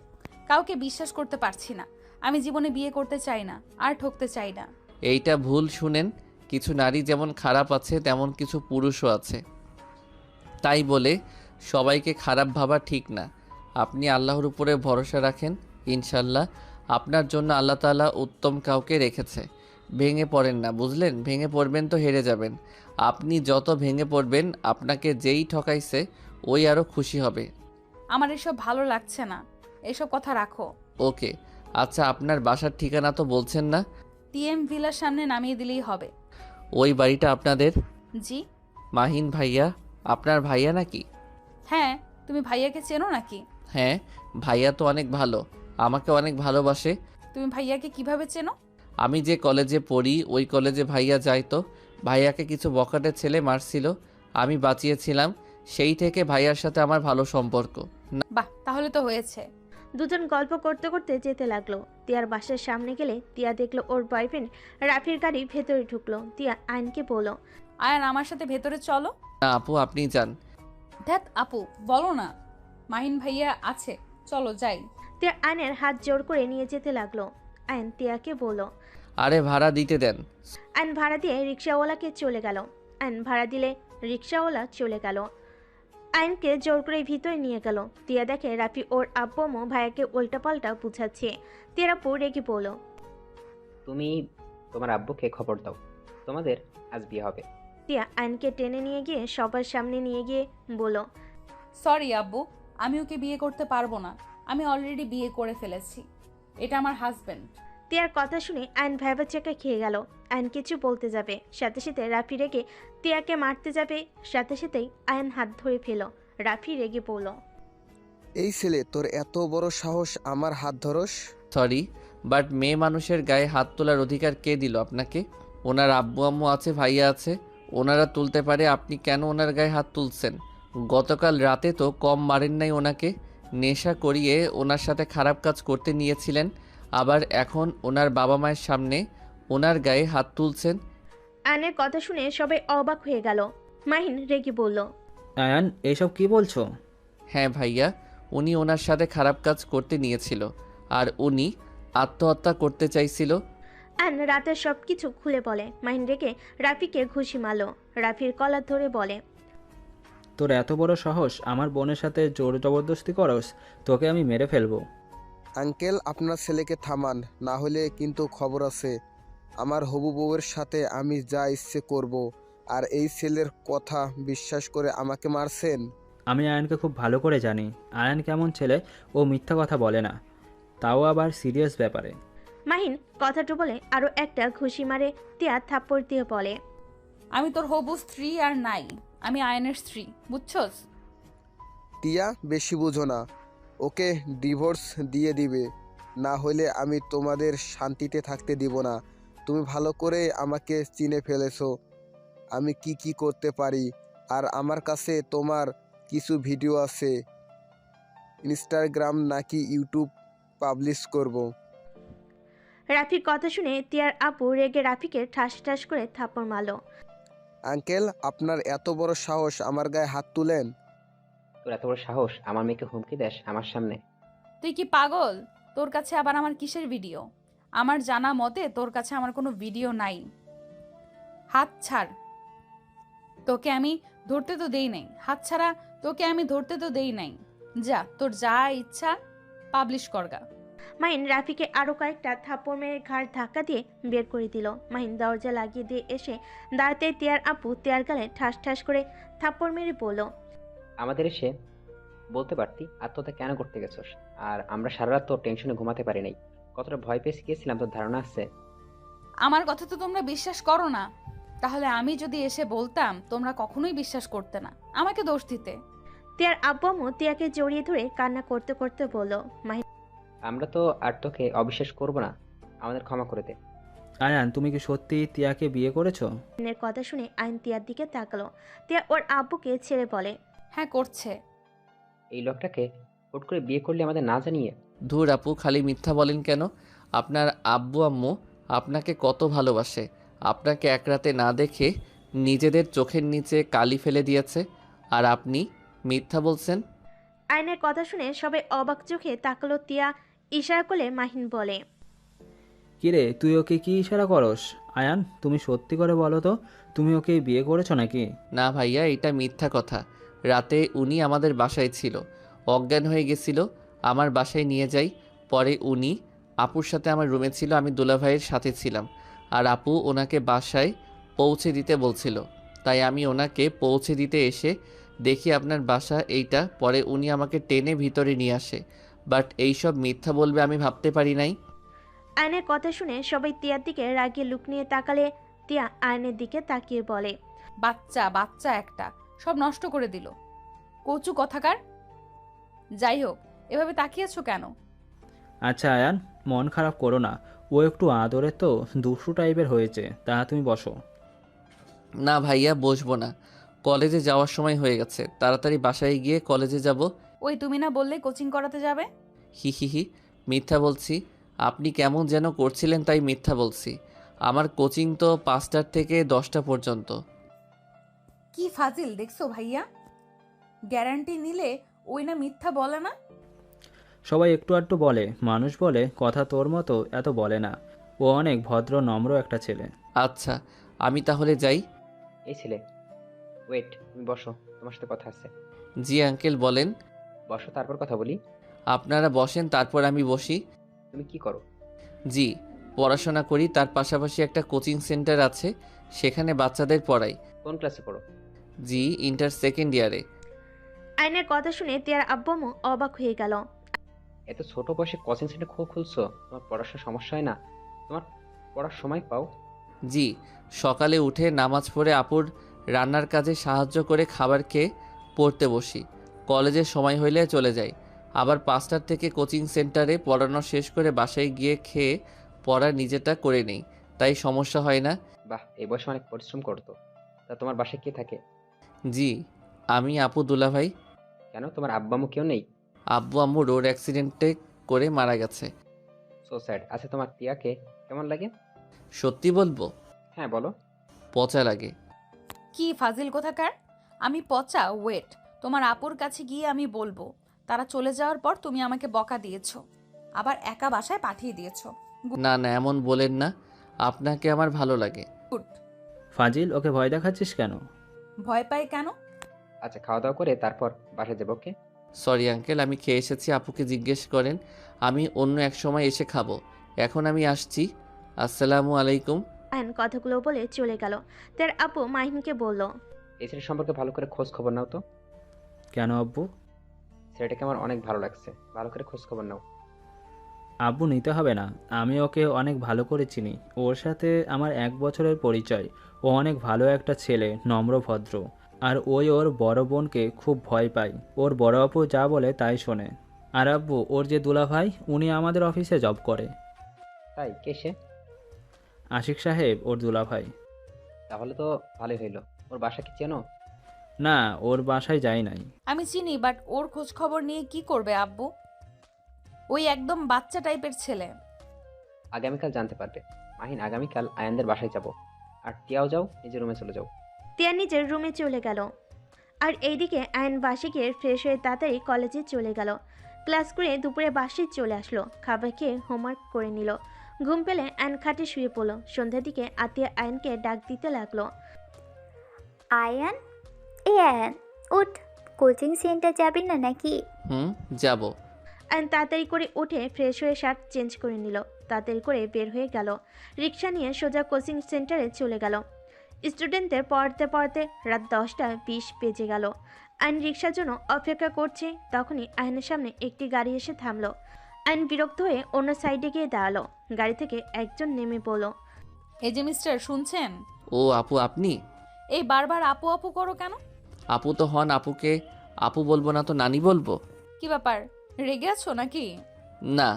কাউকে বিশ্বাস করতে পারছি না। আমি জীবনে বিয়ে করতে চাই না, আর ঠকতে চাই না। এইটা ভুল শুনেন। কিছু নারী যেমন খারাপ আছে তেমন কিছু পুরুষও আছে। তাই বলে সবাইকে খারাপ ভাবা ঠিক না। আপনি আল্লাহর উপরে ভরসা রাখেন, ইনশাল্লাহ আপনার জন্য আল্লাহ তাআলা উত্তম কাউকে রেখেছে। ভেঙে পড়েন না, বুঝলেন? ভেঙে পড়বেন তো হেরে যাবেন। আপনি যত ভেঙে পড়বেন আপনাকে যেই ঠকাইছে ওই আরও খুশি হবে। আমার এসব ভালো লাগছে না, এসব কথা রাখো। ওকে, আচ্ছা আপনার বাসার ঠিকানা তো বলছেন না? টিএম ভিলার সামনে নামিয়ে দিলেই হবে। ওই বাড়িটা আপনাদের? জি। মাহিন ভাইয়া আপনার ভাইয়া নাকি? হ্যাঁ, তুমি ভাইয়াকে চেনো নাকি? হ্যাঁ, ভাইয়া তো অনেক ভালো, আমাকে অনেক ভালোবাসে। তুমি ভাইয়াকে কিভাবে চেনো? আমি যে কলেজে পড়ি ওই কলেজে ভাইয়া যায় তো। ভাইয়াকে কিছু বখাটে ছেলে মারছিল, আমি বাঁচিয়েছিলাম। সেই থেকে ভাইয়ার সাথে আমার ভালো সম্পর্ক। বাহ, তাহলে তো হয়েছে। দুজন গল্প করতে করতে যেতে লাগলো। তিয়ার বাসার সামনে গেলে তিয়া দেখলো ওর বয়ফ্রেন্ড রাফির গাড়ি ভেতরে ঢুকলো। তিয়া আয়নকে বলল, আয়ান আমার সাথে ভেতরে চলো। না আপু, আপনি যান। ধ্যাত আপু, বলো না, মাহিন ভাইয়া আছে, চলো যাই। তিয়া আয়নের হাত জোর করে নিয়ে যেতে লাগলো। আয়ন তিয়াকে বলল। আরে ভাড়া দিতে দেন। আয়ন ভাড়া দিয়ে রিক্সাওয়ালাকে চলে গেল। আয়ন ভাড়া দিলে রিক্সাওয়ালা চলে গেল। আয়নকে জোর করে ভিতরে নিয়ে গেল। তিয়া দেখে রাফি ওর আব্বু আম্মু ভাইয়াকে উল্টাপাল্টা বুঝাচ্ছে। তিয়ার আপু রেগে বলল, তুমি তোমার আব্বুকে খবর দাও, তোমাদের আজ বিয়ে হবে। তিয়া আয়নকে টেনে নিয়ে গিয়ে সবার সামনে নিয়ে গিয়ে বলল, সরি আব্বু, আমি ওকে বিয়ে করতে পারবো না। আমি অলরেডি বিয়ে করে ফেলেছি, এটা আমার হাজবেন্ড। তিয়ার কথা শুনে আয়ন ভ্যাবাচাকা খেয়ে গেল। আয়ন কিছু বলতে যাবে, সাথে সাথে রাফি রেগে তিয়াকে মারতে যাবে। সাথে সাথেই আয়ন হাত ধরে ফেল। রাফি রেগে বলল, এই ছেলে, তোর এত বড় সাহস আমার হাত ধরস? সরি, বাট মেয়ে মানুষের গায়ে হাত তোলার অধিকার কে দিল আপনাকে? ওনার আব্বু আম্মু আছে, ভাইয়া আছে, ওনারা তুলতে পারে, আপনি কেন ওনার গায়ে হাত তুলছেন? গতকাল রাতে তো কম মারেন নাই ওনাকে। নেশা করিয়ে ওনার সাথে খারাপ কাজ করতে নিয়েছিলেন, আবার এখন ওনার বাবা মায়ের সামনে ওনার গায়ে হাত তুলছেন। আয়নের কথা শুনে সবাই অবাক হয়ে গেল। মাহিন রেগে বলল, আয়ান, এসব কি বলছো? হ্যাঁ ভাইয়া, উনি ওনার সাথে খারাপ কাজ করতে নিয়েছিল আর উনি আত্মহত্যা করতে চাইছিল। আয়ন রাতের সব কিছু খুলে বলে। মাহিন রেগে রাফিকে ঘুষি মারল। রাফির কলার ধরে বলে, তোর এত বড় সাহস আমার বোনের সাথে জোর জবরদস্তি করস, তোকে আমি মেরে ফেলবো। আঙ্কেল আপনার ছেলেকে থামান, না হলে কিন্তু খবর আছে। আমার হবু বউয়ের সাথে আমি যা ইচ্ছে করব। আর এই ছেলের কথা বিশ্বাস করে আমাকে মারছেন। আমি আয়ানকে খুব ভালো করে জানি। আয়ান কেমন ছেলে, ও মিথ্যা কথা বলে না, তাও আবার সিরিয়াস ব্যাপারে। মাহিন কথাটা বলে আরো একটা ঘুষি মারে। তিয়া থাপ্পড় দিয়ে বলে, আমি তোর হবু স্ত্রী আর নাই, আমি আয়নের স্ত্রী, বুঝছস? টিয়া বেশি বুঝো না, ওকে ডিভোর্স দিয়ে দিবে, না হলে আমি তোমাদের শান্তিতে থাকতে দিব না। তুমি ভালো করে আমাকে চিনে ফেলেছো, আমি কি কি করতে পারি। আর আমার কাছে তোমার কিছু ভিডিও আছে, ইনস্টাগ্রাম নাকি ইউটিউব পাবলিশ করব। রাফির কথা শুনে তিয়ার আপু রেগে রাফিকে ঠাস ঠাস করে থাপ্পড় মারল। আঙ্কেল আপনার এত বড় সাহস আমার গায়ে হাত তুলেন? তোর এত বড় সাহস আমার মেয়েকে হুমকি দেস আমার সামনে? তুই কি পাগল? তোর কাছে আবার আমার কিসের ভিডিও? আমার জানা মতে তোর কাছে আমার কোনো ভিডিও নাই। হাত ছাড়, তোকে আমি ধরতে তো দেই নাই। হাত ছাড়া, তোকে আমি ধরতে তো দেই নাই। যা, তোর যা ইচ্ছা পাবলিশ করগা। মাহিন রাফিকে আরো কয়েকটা থাপ্পড় মেরে ঘাড় ধাক্কা দিয়ে বের করে দিল। মাহিন দরজা লাগিয়ে দিয়ে এসে দাঁড়াতে তিয়ার আপু তিয়ার গালে ঠাস ঠাস করে থাপ্পড় মেরে বলল, আমাদের এসে বলতে পারতি আত্মহত্যা কেন করতে গেছস। আর আমরা সারা রাত তোর টেনশনে ঘুমাতে পারি নাই। কতটা ভয় পেয়ে গিয়েছিলাম তোর ধারণা আছে? আমার কথা তো তোমরা বিশ্বাস করো না। তাহলে আমি যদি এসে বলতাম তোমরা কখনোই বিশ্বাস করতে না, আমাকে দোষ দিতে। তিয়ার আব্বু আম্মু তিয়াকে জড়িয়ে ধরে কান্না করতে করতে বলল, মাহিন আমরা তো আর তোকে অবিশ্বাস করব না, আমাদের ক্ষমা করে দে। আয়ান, তুমি কি সত্যি টিয়াকে বিয়ে করেছো? এর কথা শুনে আইন তিয়ার দিকে তাকালো। তিয়া ওর আব্বুকে ছেড়ে বলে, হ্যাঁ করছে। এই লোকটাকে হুট করে বিয়ে করলে আমাদের না জানিয়ে? ধুর আপু, খালি মিথ্যা বলেন কেন? আপনার আব্বু আম্মু আপনাকে কত ভালোবাসে। আপনাকে এক রাতে না দেখে নিজেদের চোখের নিচে কালি ফেলে দিয়েছে, আর আপনি মিথ্যা বলছেন। আইনের কথা শুনে সবাই অবাক চোখে তাকালো। তিয়া ইশারা করলে মাহিন বলে, কিরে, তুই ওকে কি ইশারা করস? আয়ান, তুমি সত্যি করে বলো তো, তুমি ওকে বিয়ে করেছো নাকি? না ভাইয়া, এটা মিথ্যা কথা। রাতে উনি আমাদের বাসায় ছিল, অজ্ঞান হয়ে গেছিল, আমার বাসায় নিয়ে যাই। পরে উনি আপুর সাথে আমার রুমে ছিল, আমি দুলাভাইয়ের সাথে ছিলাম, আর আপু ওনাকে বাসায় পৌঁছে দিতে বলছিল, তাই আমি ওনাকে পৌঁছে দিতে এসে দেখি আপনার বাসা এইটা। পরে উনি আমাকে টেনে ভিতরে নিয়ে আসে, বাট এইসব মিথ্যা বলবে আমি ভাবতে পারি নাই। আইনের কথা শুনে সবাই তিয়ার দিকে রাগিয়ে লুক নিয়ে তাকালে তিয়া আইনের দিকে তাকিয়ে বলে, বাচ্চা বাচ্চা একটা, সব নষ্ট করে দিল। কচু কথাকার। যাই হোক, এভাবে তাকিয়েছো কেন? আচ্ছা আয়ান, মন খারাপ করো না, ও একটু আদরে তো দুষ্টু টাইপের হয়েছে, তা তুমি বসো। না ভাইয়া, বসবো না, কলেজে যাওয়ার সময় হয়ে গেছে, তাড়াতাড়ি বাসায় গিয়ে কলেজে যাব। ওই তুমি না বললে কোচিং করাতে যাবে? হি হি হি, মিথ্যা বলছি। আপনি কেমন যেন করছিলেন তাই মিথ্যা বলছি। আমার কোচিং তো 5টা থেকে 10টা পর্যন্ত। কি ফাজিল দেখছো ভাইয়া, গ্যারান্টি নিলে ওই না মিথ্যা বলে না। সবাই একটু আধটু বলে, মানুষ বলে, কথা তোর মতো এত বলে না। ও অনেক ভদ্র নম্র একটা ছেলে। আচ্ছা, আমি তাহলে যাই। এই ছেলে, ওয়েট, তুমি বসো, তোমার সাথে কথা আছে। জি আঙ্কেল বলেন। বসো, তারপর কথা বলি। আপনারা বসেন, তারপর আমি বসি। তুমি কি করো? জি, পড়াশোনা করি, তার পাশাপাশি একটা কোচিং সেন্টার আছে, সেখানে বাচ্চাদের পড়াই। কোন ক্লাসে পড়ো? জি, ইন্টার সেকেন্ড ইয়ারে। আইনের কথা শুনে তিয়ার আব্বু আম্মু অবাক হয়ে গেল। এত ছোট বয়সে কোচিং সেন্টার খুলছো? তোমার পড়াশোনার সমস্যা হয় না? তোমার পড়ার সময় পাও? জি, সকালে উঠে নামাজ পড়ে আপুর রান্নার কাজে সাহায্য করে খাবার খেয়ে পড়তে বসি। কলেজের সময় হইলে চলে যাই। আবার 5টার থেকে কোচিং সেন্টারে পড়ানো শেষ করে বাসায় গিয়ে খেয়ে পড়া নিজেটা করে নেই, তাই সমস্যা হয় না। বাহ, এই বয়সে অনেক পরিশ্রম করতো। তা তোমার বাসায় কে থাকে? জি, আমি, আপু, দুলাভাই। কেন, তোমার আব্বা আম্মু কেউ নেই? আব্বু আম্মু রোড অ্যাক্সিডেন্টে করে মারা গেছে। So sad. আচ্ছা, তোমার টিয়াকে কেমন লাগে? সত্যি বলবো? হ্যাঁ বলো। পচা লাগে। কি ফাজিল কোথাকার, আমি পচা? ওয়েট, তোমার আপুর কাছে গিয়ে আমি বলবো। তারা চলে যাওয়ার পর তুমি আমাকে বকা দিয়েছো, আবার একা বাসায় পাঠিয়ে দিয়েছো। না না, এমন বলেন না, আপনাকে আমার ভালো লাগে। গুড। ফাজিল, ওকে ভয় দেখাচ্ছিস কেন? ভয় পাই কেন? আচ্ছা, খাওয়া দাওয়া করে তারপর বাসায় যাবো, ওকে? সরি আঙ্কেল, আমি খেয়ে এসেছি, আপুকে জিজ্ঞেস করেন, আমি অন্য এক সময় এসে খাবো। এখন আমি আসছি। আসসালামু আলাইকুম। আয়ন কথাগুলো বলে চলে গেল। তার আপু মাহিনকে বলল, এই ছেলের সম্পর্কে ভালো করে খোঁজ খবর নাও তো। কেন আব্বু? ছেলেটাকে আমার অনেক ভালো লাগছে, ভালো করে খোঁজ খবর নাও। আব্বু, নিতে হবে না, আমি ওকে অনেক ভালো করে চিনি। ওর সাথে আমার 1 বছরের পরিচয়। ও অনেক ভালো একটা ছেলে, নম্র ভদ্র। আর ওই ওর বড় বোনকে খুব ভয় পায়। ওর বড় আপু যা বলে তাই শোনে। আর আব্বু, ওর যে দুলাভাই, উনি আমাদের অফিসে জব করে। তাই? কে সে? আশিক সাহেব ওর দুলাভাই। তাহলে তো ভালোই হইলো। ওর বাসা কি চেনো? না, ওর বাসায় যাই নাই। আমি চিনি, বাট ওর খোঁজ খবর নিয়ে কি করবে আব্বু? ওই একদম বাচ্চা টাইপের ছেলে। আগামীকাল জানতে পারবে। মাহিন, আগামীকাল আয়ানদের বাসায় যাব। আর টিয়াও যাও, নিজের রুমে চলে যাও। টিয়া নিজের রুমে চলে গেল। আর এইদিকে আয়ন বাসে গিয়ে ফ্রেশ হয়ে তাড়াতাড়ি কলেজে চলে গেল। ক্লাস করে দুপুরে বাসায় চলে আসলো। খাবার খেয়ে হোমওয়ার্ক করে নিল। ঘুম পেলে আয়ন খাটে শুয়ে পড়লো। সন্ধ্যার দিকে আতিয়া আয়নকে ডাক দিতে লাগলো। আয়ান, এ আয়ান, উঠ। কোচিং সেন্টার যাবি না নাকি? যাব। আয়ন তাড়াতাড়ি করে উঠে ফ্রেশ হয়ে শার্ট চেঞ্জ করে নিল। তাড়াতাড়ি করে বের হয়ে গেল। রিক্সা নিয়ে সোজা কোচিং সেন্টারে চলে গেল। স্টুডেন্টদের পড়াতে পড়াতে রাত 10টা 20 বেজে গেল। আয়ন রিক্সার জন্য অপেক্ষা করছে। তখনই আয়নের সামনে একটি গাড়ি এসে থামলো। আয়ন বিরক্ত হয়ে অন্য সাইডে গিয়ে দাঁড়ালো। গাড়ি থেকে একজন নেমে পড়ল। এই যে মিস্টার, শুনছেন? ও আপু, আপনি? এই বারবার আপু আপু করো কেন? আপু তো হন, আপুকে আপু বলবো না তো নানি বলবো? কি ব্যাপার, রেগে আছো নাকি? না,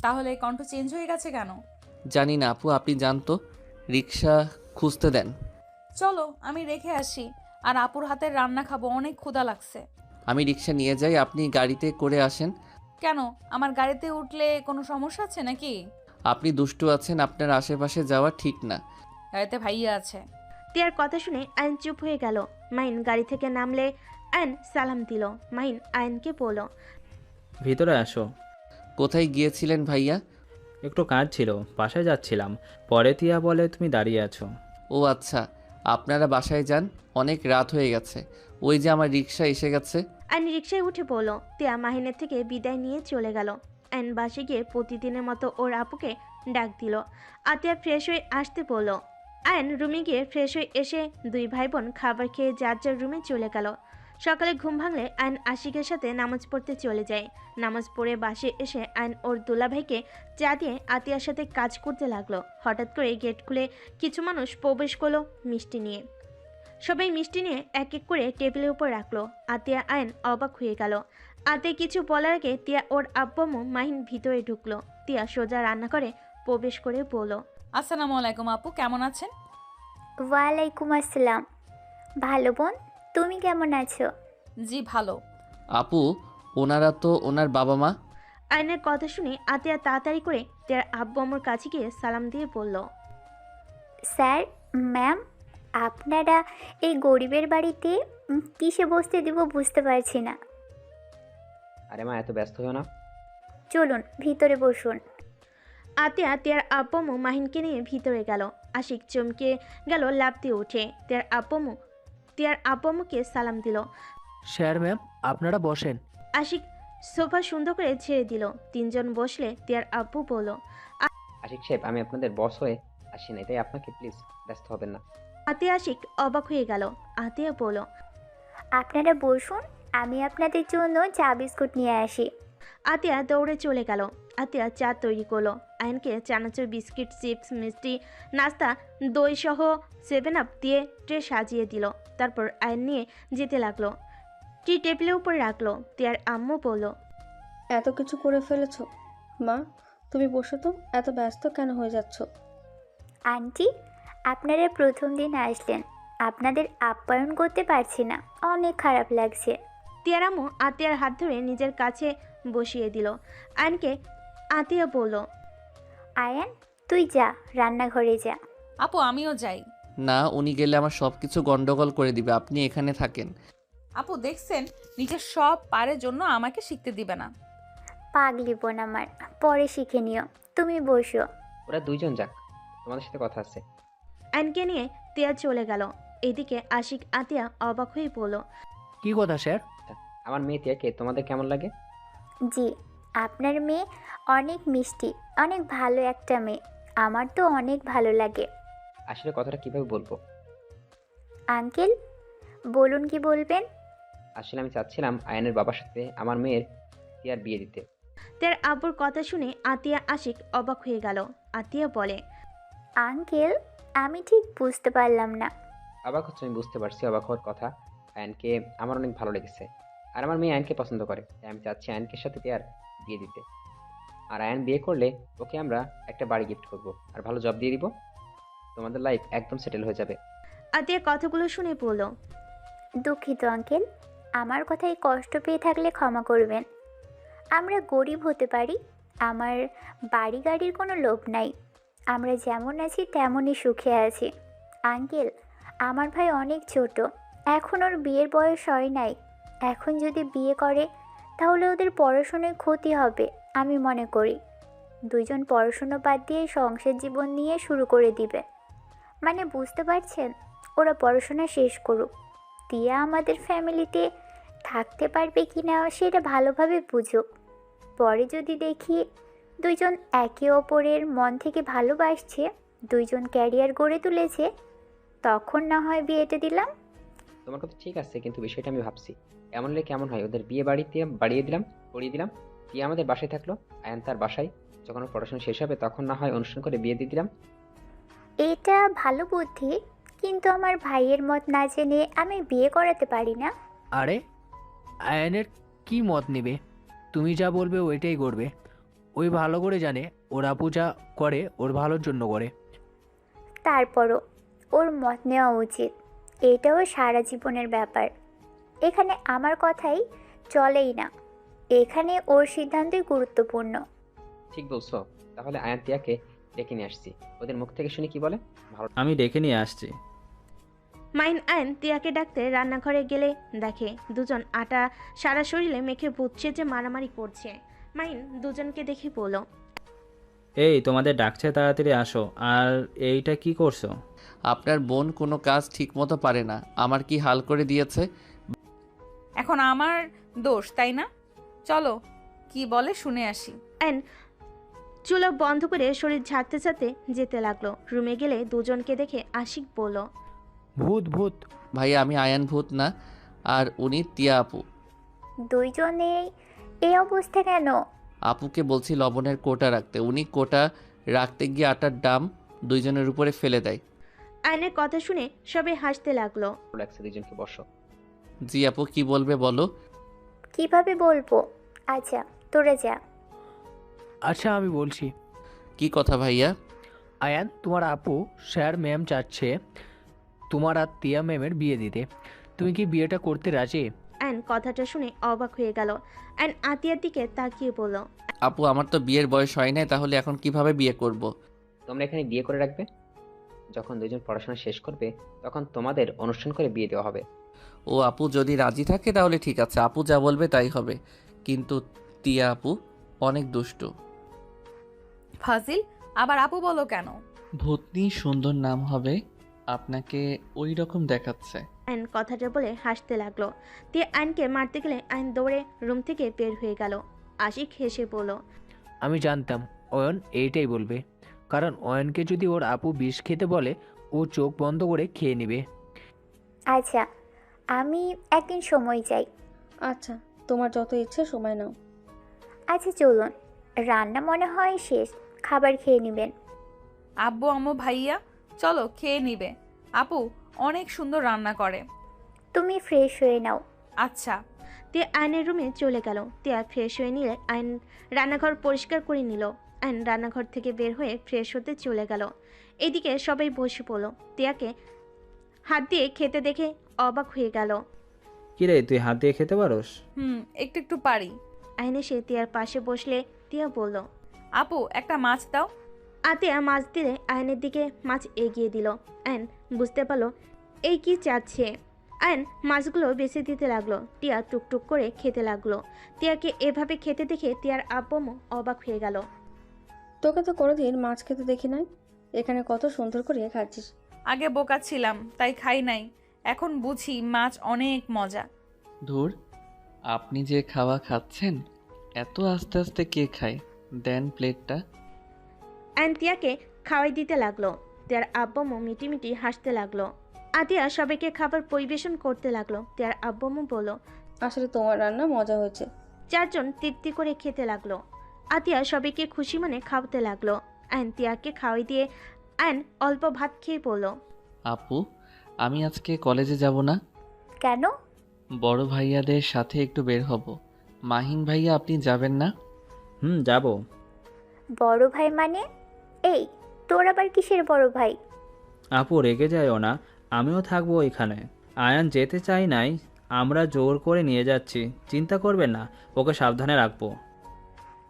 তাহলে কণ্ঠ চেঞ্জ হয়ে গেছে কেন? জানি না আপু, আপনি জানতো। রিক্সা খুঁজতে দেন। চলো আমি রেখে আসি, আর আপুর হাতের রান্না খাবো, অনেক ক্ষুধা লাগছে। আমি রিক্সা নিয়ে যাই, আপনি গাড়িতে করে আসেন। কেন, আমার গাড়িতে উঠলে কোনো সমস্যা আছে নাকি? আপনি দুষ্টু আছেন, আপনার আশেপাশে যাওয়া ঠিক না। গাড়িতে ভাইয়া আছে। টিয়ার কথা শুনে আয়ন চুপ হয়ে গেল। মাহিন গাড়ি থেকে নামলে আয়ন সালাম দিল। মাহিন আয়নকে বলল, ভিতরে আসো। কোথায় গিয়েছিলেন ভাইয়া? একটু কাজ ছিল, বাসায় যাচ্ছিলাম। পরে তিয়া বলে তুমি দাঁড়িয়ে আছো। ও আচ্ছা, আপনারা বাসায় যান, অনেক রাত হয়ে গেছে। ওই যে আমার রিক্সা এসে গেছে। আয়ন রিক্সায় উঠে পড়ল। টিয়া মাহিনের থেকে বিদায় নিয়ে চলে গেল। আয়ন বাসে গিয়ে প্রতিদিনের মতো ওর আপুকে ডাক দিল। আতিয়া ফ্রেশ হয়ে আসতে বলল। আয়ন রুমে গিয়ে ফ্রেশ হয়ে এসে দুই ভাই বোন খাবার খেয়ে যার যার রুমে চলে গেল। সকালে ঘুম ভাঙলে আয়ন আশিকের সাথে নামাজ পড়তে চলে যায়। নামাজ পড়ে বাসে এসে আয়ন ওর দুলাভাইকে চা দিয়ে আতিয়ার সাথে কাজ করতে লাগলো। হঠাৎ করে গেট খুলে কিছু মানুষ প্রবেশ করলো মিষ্টি নিয়ে। সবাই মিষ্টি নিয়ে এক এক করে টেবিলের উপর রাখলো। আতিয়া আয়ন অবাক হয়ে গেল। আতে কিছু বলার আগে তিয়া ওর আব্বু মাহিন ভিতরে ঢুকলো। তিয়া সোজা রান্নাঘরে প্রবেশ করে বলল, আসসালামু আলাইকুম আপু, কেমন আছেন? ওয়ালাইকুম আসসালাম। ভালো বোন, তুমি কেমন আছো? জি ভালো। আপু, ওনারা তো ওনার বাবা মা। আয়নের কথা শুনে আতিয়া তাড়াতাড়ি করে তিয়ার আব্বু আম্মুর কাছে গিয়ে সালাম দিয়ে বলল, স্যার, ম্যাম, আপনারা এই গরিবের বাড়িতে কিসে বসতে দিব বুঝতে পারছি না। আরে মা, এত ব্যস্ত হও না। চলুন ভিতরে বসুন। আতিয়া তিয়ার আব্বু আম্মু মাহিনকে নিয়ে ভিতরে গেল। আশিক চমকে গেল, লাফ দিয়ে উঠে তিয়ার আব্বু আম্মুকে সালাম দিল। স্যার ম্যাম, আপনারা বসেন। আশিক সোফা সুন্দর করে ছেড়ে দিল। তিনজন বসলে তিয়ার আব্বু বলল, আশিক সাহেব, আমি আপনাদের বস হয়ে আসি নাই, তাই আপনাকে প্লিজ ব্যস্ত হবেন না। আতিয়া আশিক অবাক হয়ে গেল। আতিয়া বলল, আপনারা বসুন, আমি আপনাদের জন্য চা বিস্কুট নিয়ে আসি। আতিয়া দৌড়ে চলে গেল। আতিয়া চা তৈরি করলো। আয়নকে চানাচুর, বিস্কিট, চিপস, মিষ্টি, নাস্তা, দই সহ 7 আপ দিয়ে ট্রে সাজিয়ে দিল। তারপর আয়ন নিয়ে যেতে লাগলো। টি টেবিলের উপর রাখলো। তিয়ার আম্মু বলল, এত কিছু করে ফেলেছো মা, তুমি বসো তো, এত ব্যস্ত কেন হয়ে যাচ্ছ? আন্টি, আপনারা প্রথম দিন আসলেন, আপনাদের আপ্যায়ন করতে পারছি না, অনেক খারাপ লাগছে। তিয়ার আম্মু আতিয়ার হাত ধরে নিজের কাছে বসিয়ে দিল। আয়নকে আতিয়া বলল, আয়ান, তুই যা, রান্নাঘরে যা। আপু আমিও যাই। না, উনি গেলে আমার সব কিছু গন্ডগোল করে দিবে, আপনি এখানে থাকেন। আপু দেখছেন, নিজের সব পারের জন্য আমাকে শিখতে দিবে না। পাগলি বোন আমার, পরে শিখে নিও। তুমি বসো। ওরা দুইজন যাক, তোমাদের সাথে কথা আছে। আয়নকে নিয়ে তিয়া চলে গেল। এদিকে আশিক আতিয়া অবাক হয়ে পড়ল। কি কথা স্যার? আমার মেয়ে তিয়াকে তোমাদের কেমন লাগে? জি, আপনার মেয়ে অনেক মিষ্টি, অনেক ভালো একটা মেয়ে। আমার তো অনেক ভালো লাগে। আসলে কথাটা কিভাবে বলবো? আঙ্কেল, বলুন কি বলবেন? আসলে আমি চাচ্ছিলাম আয়ানের বাবার সাথে আমার মেয়ের তিয়ার বিয়ে দিতে। তার আব্বুর কথা শুনে আতিয়া আশিক অবাক হয়ে গেল। আতিয়া বলে, আঙ্কেল, আমি ঠিক বুঝতে পারলাম না। অবাক হচ্ছে, আমি বুঝতে পারছি অবাক হওয়ার কথা। আয়ানকে আমার অনেক ভালো লেগেছে, আর আমার মেয়ে আয়ানকে পছন্দ করে, তাই আমি চাচ্ছি আয়ানকে সাথে তিয়ার বিয়ে দিতে। আর আয়ান বিয়ে করলে ওকে আমরা একটা বাড়ি গিফট করব, আর ভালো জব দিয়ে দিব। তোমাদের লাইফ একদম সেটেল হয়ে যাবে। আতিয়া কথাগুলো শুনে পড়ল। দুঃখিত আঙ্কেল, আমার কথায় কষ্ট পেয়ে থাকলে ক্ষমা করবেন। আমরা গরিব হতে পারি, আমার বাড়ি গাড়ির কোনো লোভ নাই। আমরা যেমন আছি তেমনই সুখে আছি। আঙ্কেল, আমার ভাই অনেক ছোট, এখন ওর বিয়ের বয়স হয় নাই। এখন যদি বিয়ে করে তাহলে ওদের পড়াশোনায় ক্ষতি হবে আমি মনে করি। দুইজন পড়াশুনো বাদ দিয়ে সংসার জীবন নিয়ে শুরু করে দিবে। মানে বুঝতে পারছেন, ওরা পড়াশোনা শেষ করুক, তিয়া আমাদের ফ্যামিলিতে থাকতে পারবে কি না সেটা ভালোভাবে বুঝুক। পরে যদি দেখি দুইজন একে অপরের মন থেকে ভালোবাসছে, দুইজন ক্যারিয়ার গড়ে তুলেছে, তখন না হয় বিয়েটা দিলাম। তোমার কথা ঠিক আছে, কিন্তু বিষয়টা আমি ভাবছি এমন হলে কেমন হয়। ওদের বিয়ে করিয়ে দিলাম, তিয়া আমাদের বাসায় থাকলো, আয়ান তার বাসায়। যখন ওর পড়াশোনা শেষ হবে তখন না হয় অনুষ্ঠান করে বিয়ে দিয়ে দিলাম। এটা ভালো বুদ্ধি, কিন্তু আমার ভাইয়ের মত না জেনে আমি বিয়ে করাতে পারি না। আরে আয়নের কি মত নেবে? তুমি যা বলবে ওইটাই করবে। ওই ভালো করে জানে ওর আপু যা করে ওর ভালোর জন্য করে। তারপরও ওর মত নেওয়া উচিত, এটাও সারা জীবনের ব্যাপার। এখানে আমার কথাই চলেই না, এখানে ওর সিদ্ধান্তই গুরুত্বপূর্ণ। ঠিক বলছো, তাহলে আয়ান তিয়াকে ডেকে নিয়ে আসছি, ওদের মুখ থেকে শুনি কি বলে। ভালো। আমি ডেকে নিয়ে আসছি। মাইন আয়ন তিয়াকে ডাকতে রান্নাঘরে গেলে দেখে দুজন আটা সারা শরীরে মেখে বুঝছে যে মারামারি করছে। মাইন দুজনকে দেখে বলল, এই তোমাদের ডাকছে, তাড়াতাড়ি আসো। আর এইটা কি করছো? আপনার বোন কোনো কাজ ঠিকমতো পারে না, আমার কি হাল করে দিয়েছে। এখন আমার দোষ তাই না? চলো কি বলে শুনে আসি। আয়ন চুলো বন্ধ করে শরীর ঝাড়তে ঝাড়তে যেতে লাগলো। রুমে গেলে দুজনকে দেখে আশিক বলল, ভূত ভূত। ভাইয়া আমি আয়ান ভূত না, আর উনি তিয়া আপু। দুইজনেই এই অবস্থা কেন? আপুকে বলছি লবণের কোটা রাখতে, উনি কোটা রাখতে গিয়ে আটার ডাম দুইজনের উপরে ফেলে দেয়। আয়নের কথা শুনে সবাই হাসতে লাগলো। লাগছে, দুজনকে বসো। জি আপু কি বলবে বলো। কিভাবে বলবো? আচ্ছা তোরা যা। আচ্ছা আমি বলছি। কি কথা ভাইয়া? আয়ান, তোমার আপু স্যার ম্যাম চাচ্ছে তোমার আর তিয়া ম্যামের বিয়ে দিতে। তুমি কি বিয়েটা করতে রাজি? আয়ন কথাটা শুনে অবাক হয়ে গেল। আয়ন আতিয়ার দিকে তাকিয়ে বলল, আপু আমার তো বিয়ের বয়স হয় নাই, তাহলে এখন কিভাবে বিয়ে করব। তোমরা এখানে বিয়ে করে রাখবে, যখন দুজন পড়াশোনা শেষ করবে তখন তোমাদের অনুষ্ঠান করে বিয়ে দেওয়া হবে। ও আপু যদি রাজি থাকে তাহলে ঠিক আছে, আপু যা বলবে তাই হবে। কিন্তু তিয়া আপু অনেক দুষ্টু। ফাজিল, আবার আপু বলো কেন? ভূতনি সুন্দর নাম হবে, আপনাকে ওই রকম দেখাচ্ছে। আয়ন কথাটা বলে হাসতে লাগলো। তিয়া আয়নকে মারতে গেলে আয়ন দৌড়ে রুম থেকে বের হয়ে গেল। আশিক হেসে বলল, আমি জানতাম অয়ন এইটাই বলবে, কারণ অয়নকে যদি ওর আপু বিষ খেতে বলে ও চোখ বন্ধ করে খেয়ে নেবে। আচ্ছা, আমি একদিন সময় চাই। আচ্ছা, তোমার যত ইচ্ছে সময় নাও। আচ্ছা চলুন, রান্না মনে হয় শেষ, খাবার খেয়ে নেবেন। আব্বু আম্মু ভাইয়া চলো খেয়ে নিবে, আপু অনেক সুন্দর রান্না করে। তুমি ফ্রেশ হয়ে নাও। আচ্ছা। তিয়া আয়নের রুমে চলে গেল। তিয়া ফ্রেশ হয়ে নিলে আয়ন রান্নাঘর পরিষ্কার করে নিল। আয়ন রান্নাঘর থেকে বের হয়ে ফ্রেশ হতে চলে গেল। এদিকে সবাই বসে পড়ল। তিয়াকে হাত দিয়ে খেতে দেখে অবাক হয়ে গেল। কিরে তুই হাত দিয়ে খেতে পারোস? একটু একটু পারি। আয়ন এসে তিয়ার পাশে বসলে তিয়া বলল, আপু একটা মাছ দাও। আতিয়া মাছ দিলে আয়নের দিকে মাছ এগিয়ে দিল। আয়ন বুঝতে পারল এই কি চাচ্ছে। আয়ন মাছগুলো বেছে দিতে লাগলো। টিয়া টুকটুক করে খেতে লাগলো। টিয়াকে এভাবে খেতে দেখে টিয়ার আব্বু অবাক হয়ে গেল। তোকে তো কোনোদিন মাছ খেতে দেখি নাই, এখানে কত সুন্দর করে খাচ্ছিস। আগে বোকা ছিলাম তাই খাই নাই, এখন বুঝি মাছ অনেক মজা। ধুর, আপনি যে খাওয়া খাচ্ছেন এত আস্তে আস্তে কে খায়? দেন প্লেটটা। আয়ন টিয়াকে খাওয়াই দিতে লাগলো। টিয়ার আব্বু মিটিমিটি হাসতে লাগলো। আতিয়া সবাইকে খাবার পরিবেশন করতে লাগলো। টিয়ার আব্বু বলল, আসলে তোমার রান্না মজা হয়েছে। চারজন তৃপ্তি করে খেতে লাগলো। আতিয়া সবাইকে খুশি মনে খাওয়াতে লাগলো। আয়ন টিয়াকে খাওয়াই দিয়ে আয়ন অল্প ভাত খেয়ে পড়ল। আপু, আমি আজকে কলেজে যাব না। কেন? বড় ভাইয়াদের সাথে একটু বের হব। মাহিন ভাইয়া, আপনি যাবেন না? যাব। বড় ভাই মানে? এই, তোর আবার কিসের বড় ভাই? আপু রেগে যায়ও না, আমিও থাকবো এখানে। আয়ান যেতে চাই নাই, আমরা জোর করে নিয়ে যাচ্ছি, চিন্তা করবেন না, ওকে সাবধানে রাখবো।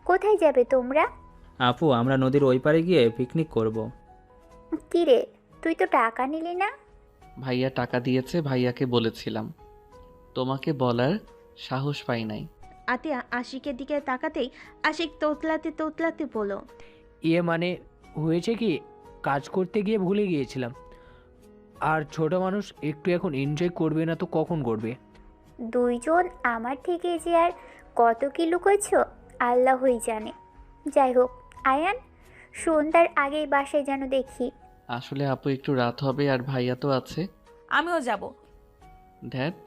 কোথায় যাবে তোমরা? আপু আমরা নদীর ওই পারে গিয়ে পিকনিক করব। কি রে, তুই তো টাকা নিলি না? ভাইয়া টাকা দিয়েছে, ভাইয়াকে বলেছিলাম। তোমাকে বলার সাহস পাই নাই। আতিয়া আশিকের দিকে তাকাতেই আশিক তোতলাতে তোতলাতে বলল, মানে হয়েছে কি, কাজ করতে গিয়ে ভুলে গিয়েছিলাম। আর ছোট মানুষ একটু এখন এনজয় করবে না তো কখন করবে? দুইজন আমার থেকে যে আর কত কি লুকোচ্ছ আল্লাহই জানে। যাই হোক আয়ান, সন্ধ্যার আগেই বাসায় যেন দেখি। আসলে আপু একটু রাত হবে আর ভাইয়া তো আছে। আমিও যাব। ধ্যাত,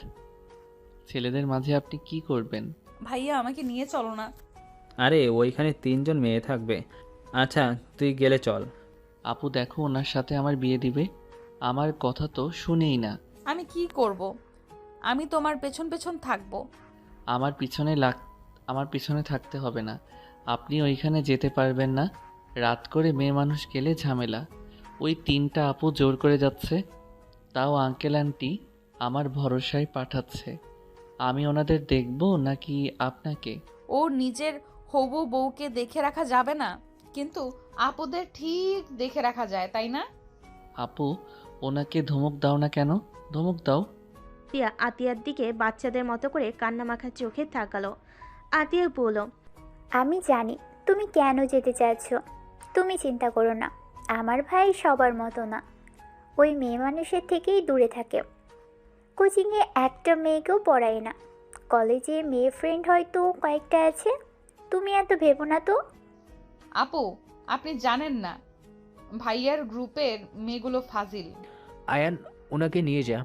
ছেলেদের মাঝে আপনি কি করবেন? ভাইয়া আমাকে নিয়ে চলো না। আরে ওইখানে 3জন মেয়ে থাকবে। আচ্ছা তুই গেলে চল। আপু দেখো, ওনার সাথে আমার বিয়ে দিবে। আমার কথা তো শুনেই না। আমি কি করব? আমি তোমার পেছন পেছন থাকবো। আমার পিছনে থাকতে হবে না। আপনি ওইখানে যেতে পারবেন না। রাত করে মেয়ে মানুষ গেলে ঝামেলা। ওই 3টা আপু জোর করে যাচ্ছে, তাও আঙ্কেল আন্টি আমার ভরসায় পাঠাচ্ছে। আমি ওনাদের দেখব নাকি আপনাকে? ও নিজের হবু বউকে দেখে রাখা যাবে না, কিন্তু আপুদের ঠিক দেখে রাখা যায়, তাই না? আপু, ওনাকে ধমক দাও না কেন? ধমক দাও। টিয়া আতিয়ার দিকে বাচ্চাদের মতো করে কান্নামাখা চোখে তাকালো। আতিয়া বলল, আমি জানি তুমি কেন যেতে চাচ্ছ। তুমি চিন্তা করো না, আমার ভাই সবার মতো না। ওই মেয়ে মানুষের থেকেই দূরে থাকে। কোচিংয়ে একটা মেয়েকেও পড়ায় না। কলেজে মেয়ে ফ্রেন্ড হয়তো কয়েকটা আছে। তুমি এত ভেবো না তো। আপু, আপনি জানেন না ভাইয়ার গ্রুপের মেয়েগুলো ফাজিল। আয়ান ওনাকে নিয়ে যা।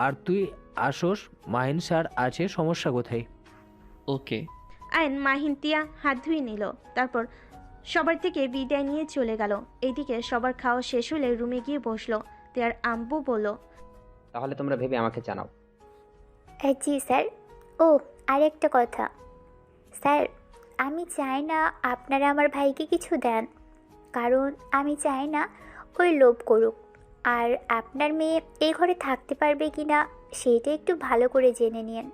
আর তুই আসোস, মাহিন স্যার আছে, সমস্যা কোথায়? ওকে। আয়ন মাহিন টিয়া হাত ধুয়ে নিল। তারপর সবার থেকে বিদায় নিয়ে চলে গেল। এইদিকে সবার খাওয়া শেষ হলে রুমে গিয়ে বসলো। টিয়ার আম্বু বলল, তাহলে তোমরা ভেবে আমাকে জানাও। জি স্যার। ও, আরেকটা কথা স্যার, আমি চাই না আপনারা আমার ভাইকে কিছু দেন, কারণ আমি চাই না ওই লোভ করুক। আর আপনার মেয়ে এই ঘরে থাকতে পারবে কি না সেটা একটু ভালো করে জেনে নিন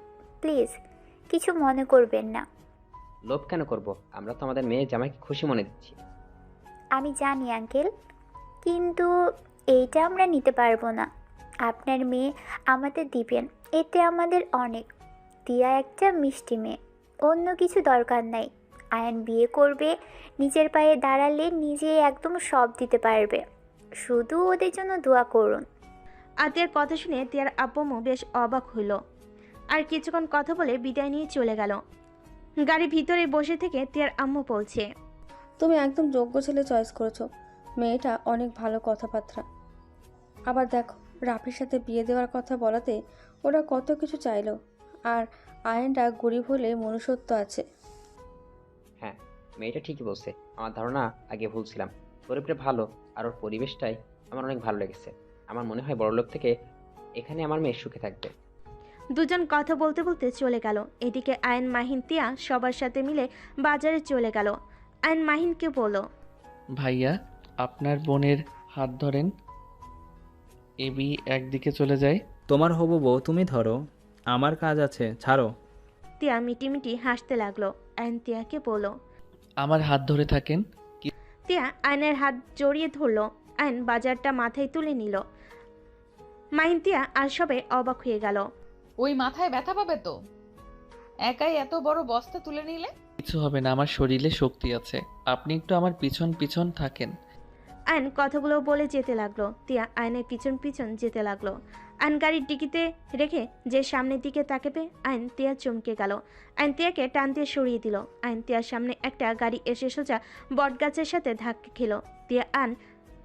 প্লিজ। কিছু মনে করবেন না। লোভ কেন করব? আমরা তো আমাদের মেয়ে জামাইকে খুশি মনে দিচ্ছি। আমি জানি আঙ্কেল, কিন্তু এইটা আমরা নিতে পারবো না। আপনার মেয়ে আমাদের দিবেন, এতে আমাদের অনেক। টিয়া একটা মিষ্টি মেয়ে, অন্য কিছু দরকার নাই। আয়ান বিয়ে করবে, নিজের পায়ে দাঁড়ালে নিজে একদম সব দিতে পারবে। শুধু ওদের জন্য দোয়া করুন। আতিয়ার কথা শুনে টিয়ার আব্বু বেশ অবাক হইল। আর কিছুক্ষণ কথা বলে বিদায় নিয়ে চলে গেল। গাড়ির ভিতরে বসে থেকে টিয়ার আম্মু বলছে, তুমি একদম যোগ্য ছেলে চয়েস করেছো। মেয়েটা অনেক ভালো কথাবার্তা। আবার দেখো, রাফির সাথে বিয়ে দেওয়ার কথা বলাতে ওরা কত কিছু চাইলো। আর আয়নটা গরিব হলে মনুষ্যত্ব আছে। হ্যাঁ, মেয়েটা ঠিকই বলছে। আমার ধারণা আগে ভুল ছিলাম। গরিবটা ভালো, আর ওর পরিবেশটাই আমার অনেক ভালো লেগেছে। আমার মনে হয় বড়লোক থেকে এখানে আমার মেয়ে সুখে থাকবে। দুজন কথা বলতে বলতে চলে গেল। এদিকে আয়ন মাহিন টিয়া সবার সাথে মিলে বাজারে চলে গেল। আয়ন মাহিনকে বলল, ভাইয়া, আপনার বোনের হাত ধরেন, এবি একদিকে চলে যায়। তোমার হবু বউ তুমি ধরো, আমার কাজ আছে, ছাড়ো। টিয়া মিটিমিটি হাসতে লাগলো। আয়ন টিয়াকে বলল, আমার হাত ধরে থাকেন। টিয়া আয়নের হাত জড়িয়ে ধরলো। আয়ন বাজারটা মাথায় তুলে নিল। মাহিন, তিয়া আর সবাই অবাক হয়ে গেল। ওই মাথায় ব্যথা পাবে তো, একাই এত বড় বস্তা তুলে নিলে। কিছু হবে না, আমার শরীরে শক্তি আছে। আপনি একটু আমার পিছন পিছন থাকেন। আয়ন কথাগুলো বলে যেতে লাগলো। তিয়া আয়নের পিছন পিছন যেতে লাগলো। আয়ন গাড়ির ডিকিতে রেখে যে সামনের দিকে তাকাবে, আয়ন তিয়া চমকে গেল। আয়ন তিয়াকে টান দিয়ে সরিয়ে দিল। আয়ন তিয়ার সামনে একটা গাড়ি এসে সোজা বটগাছের সাথে ধাক্কা খেল।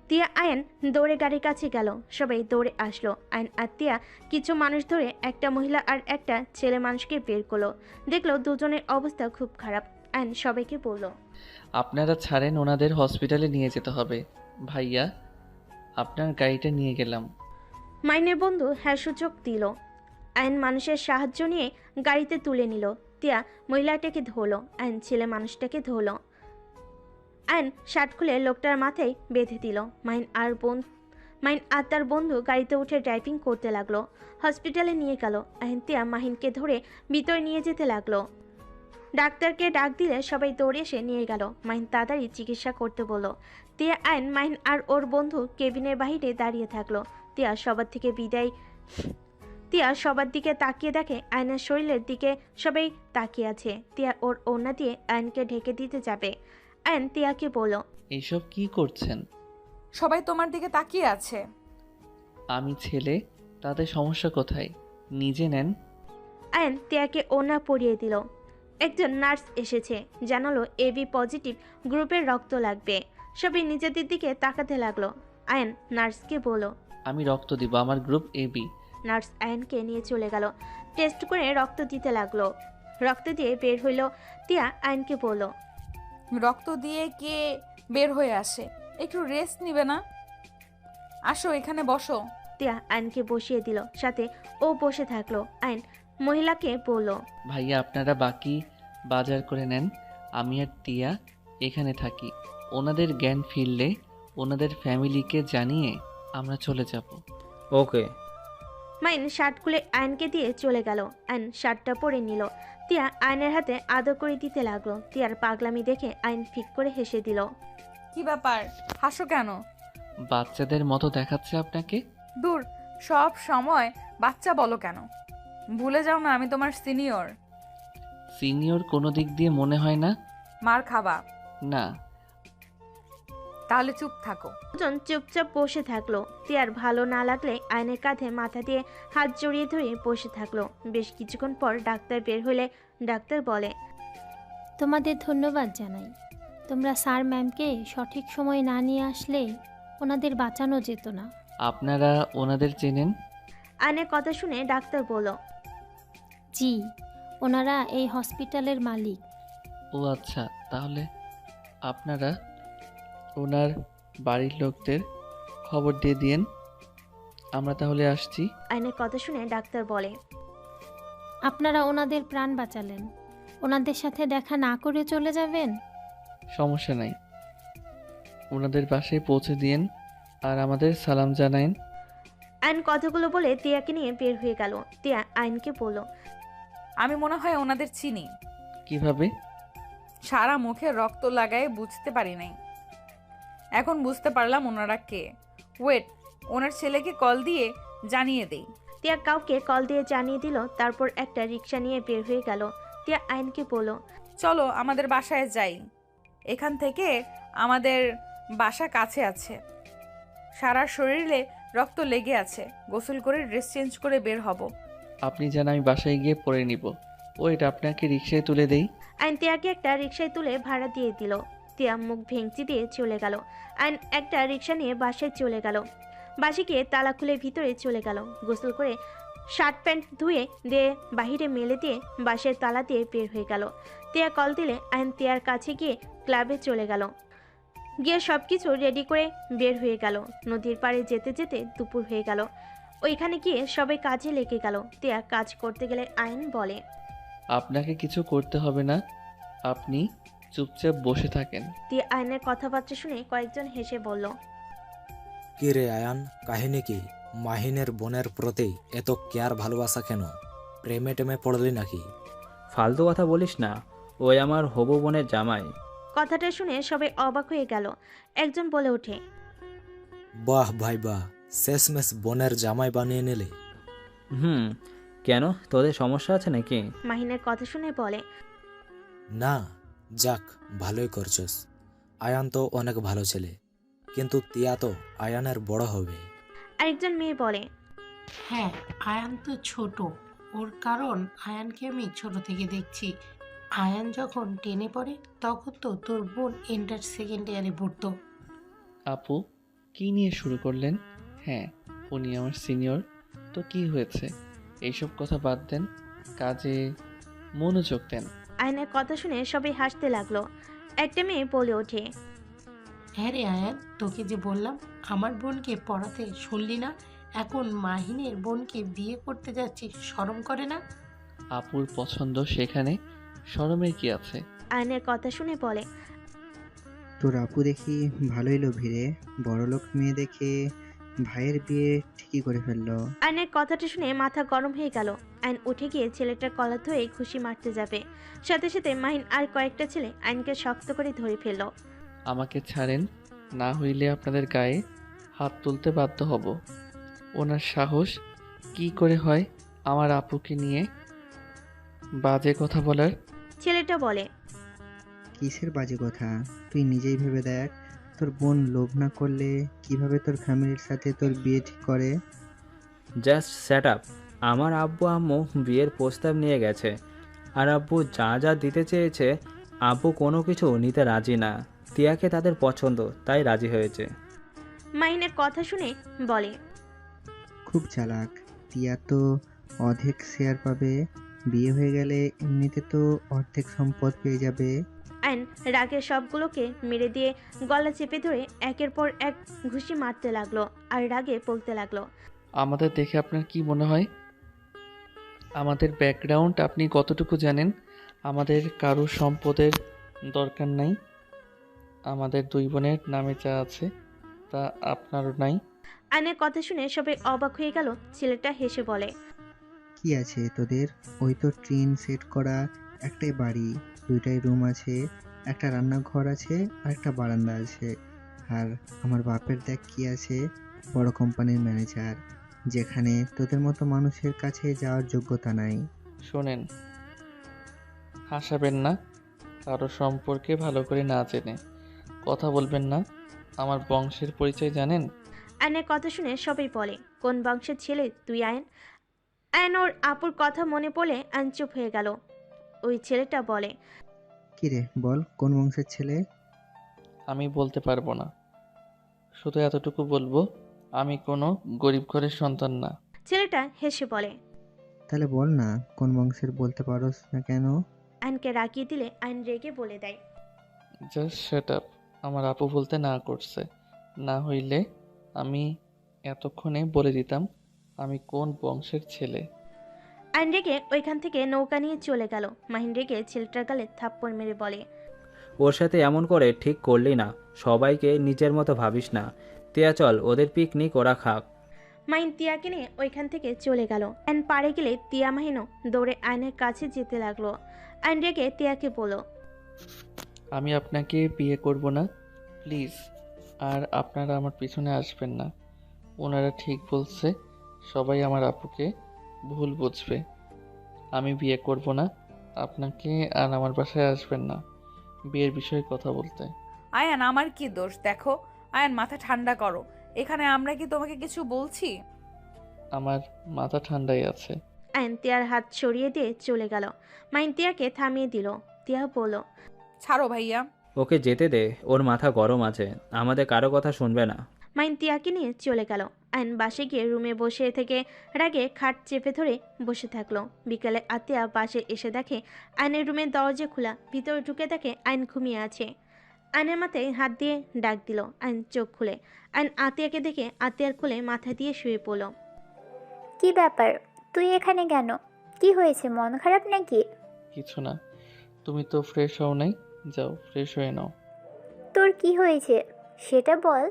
তিয়া আয়ন দৌড়ে গাড়ির কাছে গেল। সবাই দৌড়ে আসলো। আয়ন আর তিয়া কিছু মানুষ ধরে একটা মহিলা আর একটা ছেলে মানুষকে বের করলো। দেখলো দুজনের অবস্থা খুব খারাপ। আয়ন সবাইকে বলল, আপনারা ছাড়েন, ওনাদের হসপিটালে নিয়ে যেতে হবে। ভাইয়া, আপনার গাড়িটা নিয়ে গেলাম। মাইনের বন্ধু হ্যাঁ সূচক দিল। আইন মানুষের সাহায্য নিয়ে গাড়িতে তুলে নিল। তিয়া মহিলাটাকে ধরলো। আইন ছেলে মানুষটাকে ধরলো। আইন শার্ট খুলে লোকটার মাথায় বেঁধে দিল। মাইন আর তার বন্ধু গাড়িতে উঠে ড্রাইভিং করতে লাগলো। হসপিটালে নিয়ে গেল। আইন তিয়া মাহিনকে ধরে ভিতরে নিয়ে যেতে লাগলো। ডাক্তারকে ডাক দিলে সবাই দৌড়ে এসে নিয়ে গেল। মাহিন তাড়াতাড়ি চিকিৎসা করতে বলল। তিয়া আইন মাহিন আর ওর বন্ধু কেবিনের বাহিরে দাঁড়িয়ে থাকলো। তিয়া সবার দিকে তাকিয়ে দেখে আয়নের শরীরের দিকে সবাই তাকিয়ে আছে। তিয়া ওর ওড়না দিয়ে আয়নকে ঢেকে দিতে যাবে। আয়ন তিয়াকে বলল, এইসব কি করছেন? সবাই তোমার দিকে তাকিয়ে আছে। আমি ছেলে, তাদের সমস্যা কোথায়? নিজে নেন। আয়ন তিয়াকে ওড়না পরিয়ে দিল। একজন নার্স এসেছে, জানালো এবি পজিটিভ গ্রুপের রক্ত লাগবে। সবাই নিজেদের দিকে তাকাতে লাগলো। আয়ন নার্সকে বলল, আমি রক্ত দিব, আমার গ্রুপ AB। নার্স আয়নকে নিয়ে চলে গেল। টেস্ট করে রক্ত দিতে লাগলো। রক্ত দিয়ে বের হইল। তিয়া আয়নকে বলল, রক্ত দিয়ে কে বের হয়ে আসে, একটু রেস্ট নিবে না? আসো এখানে বসো। তিয়া আয়নকে বসিয়ে দিল, সাথে ও বসে থাকলো। আয়ন মহিলাকে বলল, ভাইয়া, আপনারা বাকি বাজার করে নেন। আমি আর তিয়া এখানে থাকি। ওনাদের জ্ঞান ফিরলে ওনাদের ফ্যামিলিকে জানিয়ে আমরা চলে যাব। ওকে। মাইন শার্ট খুলে আয়নকে দিয়ে চলে গেল। আয়ন শার্টটা পরে নিল। তিয়া আয়নের হাতে আদর করে দিতে লাগলো। তিয়ার পাগলামি দেখে আয়ন ফিক করে হেসে দিল। কি ব্যাপার, হাসো কেন? বাচ্চাদের মতো দেখাচ্ছে আপনাকে। দূর, সব সময় বাচ্চা বলো কেন? ভুলে যাও না আমি তোমার সিনিয়র। সিনিয়র কোনো দিক দিয়ে মনে হয় না। মার খাবা? না। তাহলে চুপ থাকো। দুজন চুপচাপ বসে থাকলো। তিয়ার ভালো না লাগলে আয়নের কাঁধে মাথা দিয়ে হাত জড়িয়ে ধরে বসে থাকলো। বেশ কিছুক্ষণ পর ডাক্তার বের হলে ডাক্তার বলে, তোমাদের ধন্যবাদ জানাই। তোমরা স্যার ম্যামকে সঠিক সময় না নিয়ে আসলে ওনাদের বাঁচানো যেত না। আপনারা ওনাদের চেনেন? আয়নের কথা শুনে ডাক্তার বলল, জি, ওনারা এই হসপিটালের মালিক। ও আচ্ছা, তাহলে আপনারা ওনার বাড়ির লোকদের খবর দিয়ে দিয়েন। আমরা তাহলে আসছি। আয়নের কথা শুনে ডাক্তার বলে, আপনারা ওনাদের প্রাণ বাঁচালেন, ওনাদের সাথে দেখা না করে চলে যাবেন? সমস্যা নাই, ওনাদের বাসায় পৌঁছে দিয়েন আর আমাদের সালাম জানাইন। আয়ন কথাগুলো বলে তিয়াকে নিয়ে বের হয়ে গেল। তিয়া আয়নকে বলল, আমি মনে হয় ওনাদের চিনি। কিভাবে? সারা মুখে রক্ত লাগায় বুঝতে পারি নাই, এখন বুঝতে পারলাম ওনারা কে। ওয়েট, ওনার ছেলেকে কল দিয়ে জানিয়ে দেই। তিয়া কাউকে কল দিয়ে জানিয়ে দিল। তারপর একটা রিক্সা নিয়ে বের হয়ে গেল। তিয়া আয়নকে বলল, চলো আমাদের বাসায় যাই, এখান থেকে আমাদের বাসা কাছে আছে। সারা শরীরে রক্ত লেগে আছে, গোসল করে ড্রেস চেঞ্জ করে বের হব। আপনি জান, আমি বাসায় গিয়ে পরে নিব। ওইটা আপনাকে রিক্সায় তুলে দেই। আয়ন তিয়াকে একটা রিক্সায় তুলে ভাড়া দিয়ে দিল। তিয়া মুখ ভেঙচি দিয়ে চলে গেল। আয়ন একটা রিক্সা নিয়ে বাসায় চলে গেল। বাসে গিয়ে তালা খুলে ভিতরে চলে গেল। গোসল করে শার্ট প্যান্ট ধুয়ে দিয়ে বাহিরে মেলে দিয়ে বাসের তালা দিয়ে বের হয়ে গেল। তিয়া কল দিলে আয়ন তিয়ার কাছে গিয়ে ক্লাবে চলে গেল। গিয়ে সব কিছু রেডি করে বের হয়ে গেল। নদীর পাড়ে যেতে যেতে দুপুর হয়ে গেল। ওইখানে গিয়ে সবাই কাজে লেগে গেল। তিয়া কাজ করতে গেলে আয়ন বলে, আপনাকে কিছু করতে হবে না, আপনি চুপচাপ বসে থাকেন। তিয়া আয়নের কথাবার্তা শুনে কয়েকজন হেসে বলল, কি রে আয়ান, কাহিনী কি? মাহিনের বোনের প্রতি এত কেয়ার ভালোবাসা কেন? প্রেমে টেমে পড়লি নাকি? ফালতু কথা বলিস না, ওই আমার হবু বোনের জামাই। কথাটা শুনে সবাই অবাক হয়ে গেল। একজন বলে ওঠে, বাহ ভাই বাহ, শেষমেশ বোনের জামাই বানিয়ে নিলে। হুম, কেন তোদের সমস্যা আছে নাকি? মাহিনের কথা শুনে বলে, না, যাক ভালোই করছস। আয়ান তো অনেক ভালো ছেলে, কিন্তু তিয়া তো আয়ানের বড় হবে। আরেকজন মেয়ে বলে, হ্যাঁ, আয়ান তো ছোট। ওর কারণ আয়ানকে আমি ছোট থেকে দেখছি। আয়ান যখন টেনে পড়ে তখন তো তোর বোন ইন্টার সেকেন্ড ইয়ারে পড়তো। আপু কি নিয়ে শুরু করলেন? হ্যাঁ, উনি আমার সিনিয়র, তো কি হয়েছে? এইসব কথা বাদ দেন, কাজে মনোযোগ দেন। আয়নের কথা শুনে সবাই হাসতে লাগলো। একটা মেয়ে বলে ওঠে, হ্যাঁ রে আয়ান, তোকে যে বললাম আমার বোনকে পড়াতে, শুনলি না? এখন মাহিনের বোনকে বিয়ে করতে যাচ্ছিস, শরম করে না? আপুর পছন্দ, সেখানে শরমের কি আছে? আয়নের কথা শুনে বলে, তোর আপু দেখি ভালোই লোভী রে, বড়লোক মেয়ে দেখে ভাইয়ের বিয়ে ঠিকই করে ফেললো। আয়নের কথাটা শুনে মাথা গরম হয়ে গেল। আইন উঠে গিয়ে ছেলেটার কলার ধরে খুশি মারতে যাবে, সাথে সাথে মাহিন আর কয়েকটা ছেলে আইনকে শক্ত করে ধরে ফেলল। আমাকে ছাড়েন, না হইলে আপনাদের গায়ে হাত তুলতে বাধ্য হব। ওনার সাহস কি করে হয় আমার আপুকে নিয়ে বাজে কথা বলার? ছেলেটা বলে, কিসের বাজে কথা? তুই নিজেই ভেবে দেখ, তোর বোন লোভ না করলে কিভাবে তোর ফ্যামিলির সাথে তোর বিয়ে ঠিক করে? Just set up. আমার আব্বু আম্মু বিয়ের প্রস্তাব নিয়ে গেছে, আর আব্বু যা যা দিতে চেয়েছে আব্বু কোনো কিছু নিতে রাজি না। তিয়াকে তাদের পছন্দ, তাই রাজি হয়েছে। মাহিনের কথা শুনে বলে, খুব চালাক। তিয়া তো অর্ধেক শেয়ার পাবে, বিয়ে হয়ে গেলে এমনিতে তো অর্ধেক সম্পদ পেয়ে যাবে। আইন রাগে সবগুলোকে মেরে দিয়ে গলা চেপে ধরে একের পর এক ঘুষি মারতে লাগলো আর রাগে বলতে লাগলো, আমাদের দেখে আপনার কি মনে হয়? আমাদের ব্যাকগ্রাউন্ড আপনি কতটুকু জানেন? আমাদের কারো সম্পদের দরকার নাই। আমাদের দুই বোনের নামে যা আছে তা আপনারও নাই। আইনের কথা শুনে সবাই অবাক হয়ে গেল। ছেলেটা হেসে বলে, কি আছে তোদের? ওই তো টিন সেট করা একটাই বাড়ি, দুইটাই রুম আছে, একটা রান্নাঘর আছে আর একটা বারান্দা আছে। আর আমার বাপের দেখ কি আছে, বড় কোম্পানির ম্যানেজার, যেখানে তোদের মতো মানুষের কাছে যাওয়ার যোগ্যতা নাই। শোনেন, হাসাবেন না, কারো সম্পর্কে ভালো করে না জেনে কথা বলবেন না। আমার বংশের পরিচয় জানেন? আয়নের কথা শুনে সবাই বলে, কোন বংশের ছেলে তুই আয়ন? আয়ন ওর আপুর কথা মনে পড়লে আইন চুপ হয়ে গেল। ওই ছেলেটা বলে, কিরে বল, কোন বংশের ছেলে? আমি বলতে পারবো না, শুধু এতটুকু বলবো, আমি কোনো গরিব ঘরের সন্তান না। ছেলেটা হেসে বলে, তাহলে বল না কোন বংশের, বলতে পারোস না কেন? আইনকে রাগিয়ে দিলে আইন রেগে বলে দেয়, জাস্ট শাট আপ। আমার আপু বলতে না করছে, না হইলে আমি এতক্ষণে বলে দিতাম আমি কোন বংশের ছেলে। আইন রেগে ওইখান থেকে নৌকা নিয়ে চলে গেল। মাহিন রেগে ছেলেটার গালে থাপ্পড় মেরে বলে, ওর সাথে এমন করে ঠিক করলি না, সবাইকে নিজের মতো ভাবিস না। তিয়া চল, ওদের পিকনিক ওরা খাক। মাহিন তিয়াকে নিয়ে ওইখান থেকে চলে গেল। আইন পাড়ে গেলে তিয়া মাহিনও দৌড়ে আইনের কাছে যেতে লাগলো। আইন রেগে তিয়াকে বলল, আমি আপনাকে বিয়ে করব না, প্লিজ। আর আপনারা আমার পিছনে আসবেন না। ওনারা ঠিক বলছে, সবাই আমার আপুকে ভুল বুঝবে। আমি বিয়ে করব না, আপনাকে আর আমার বাসায় আসবেন না বিয়ের বিষয়ে কথা বলতে। আয়ান, আমার কি দোষ? দেখো আয়ান, মাথা ঠান্ডা করো। এখানে আমরা কি তোমাকে কিছু বলছি? আমার মাথা ঠান্ডাই আছে। আইন তিয়ার হাত সরিয়ে দিয়ে চলে গেল। মাহিন তিয়াকে থামিয়ে দিল। তিয়া বলল, ছাড়ো ভাইয়া। ওকে যেতে দে, ওর মাথা গরম আছে, আমাদের কারো কথা শুনবে না। মাহিন তিয়াকে নিয়ে চলে গেল। আইন বাসে গিয়ে রুমে বসে থেকে রাগে খাট চেপে ধরে বসে থাকলো। বিকালে আতিয়া বাসে এসে দেখে আইনের রুমের দরজা খোলা। ভিতরে ঢুকে দেখে আইন ঘুমিয়ে আছে। আইনের মাথায় হাত দিয়ে ডাক দিল। আইন চোখ খুলে আইন আতিয়াকে দেখে আতিয়ার কোলে মাথা দিয়ে শুয়ে পড়ল। কি ব্যাপার, তুই এখানে কেন? কি হয়েছে, মন খারাপ নাকি? কিছু না, তুমি তো ফ্রেশ হও নাই, যাও ফ্রেশ হয়ে নাও। তোর কি হয়েছে সেটা বল।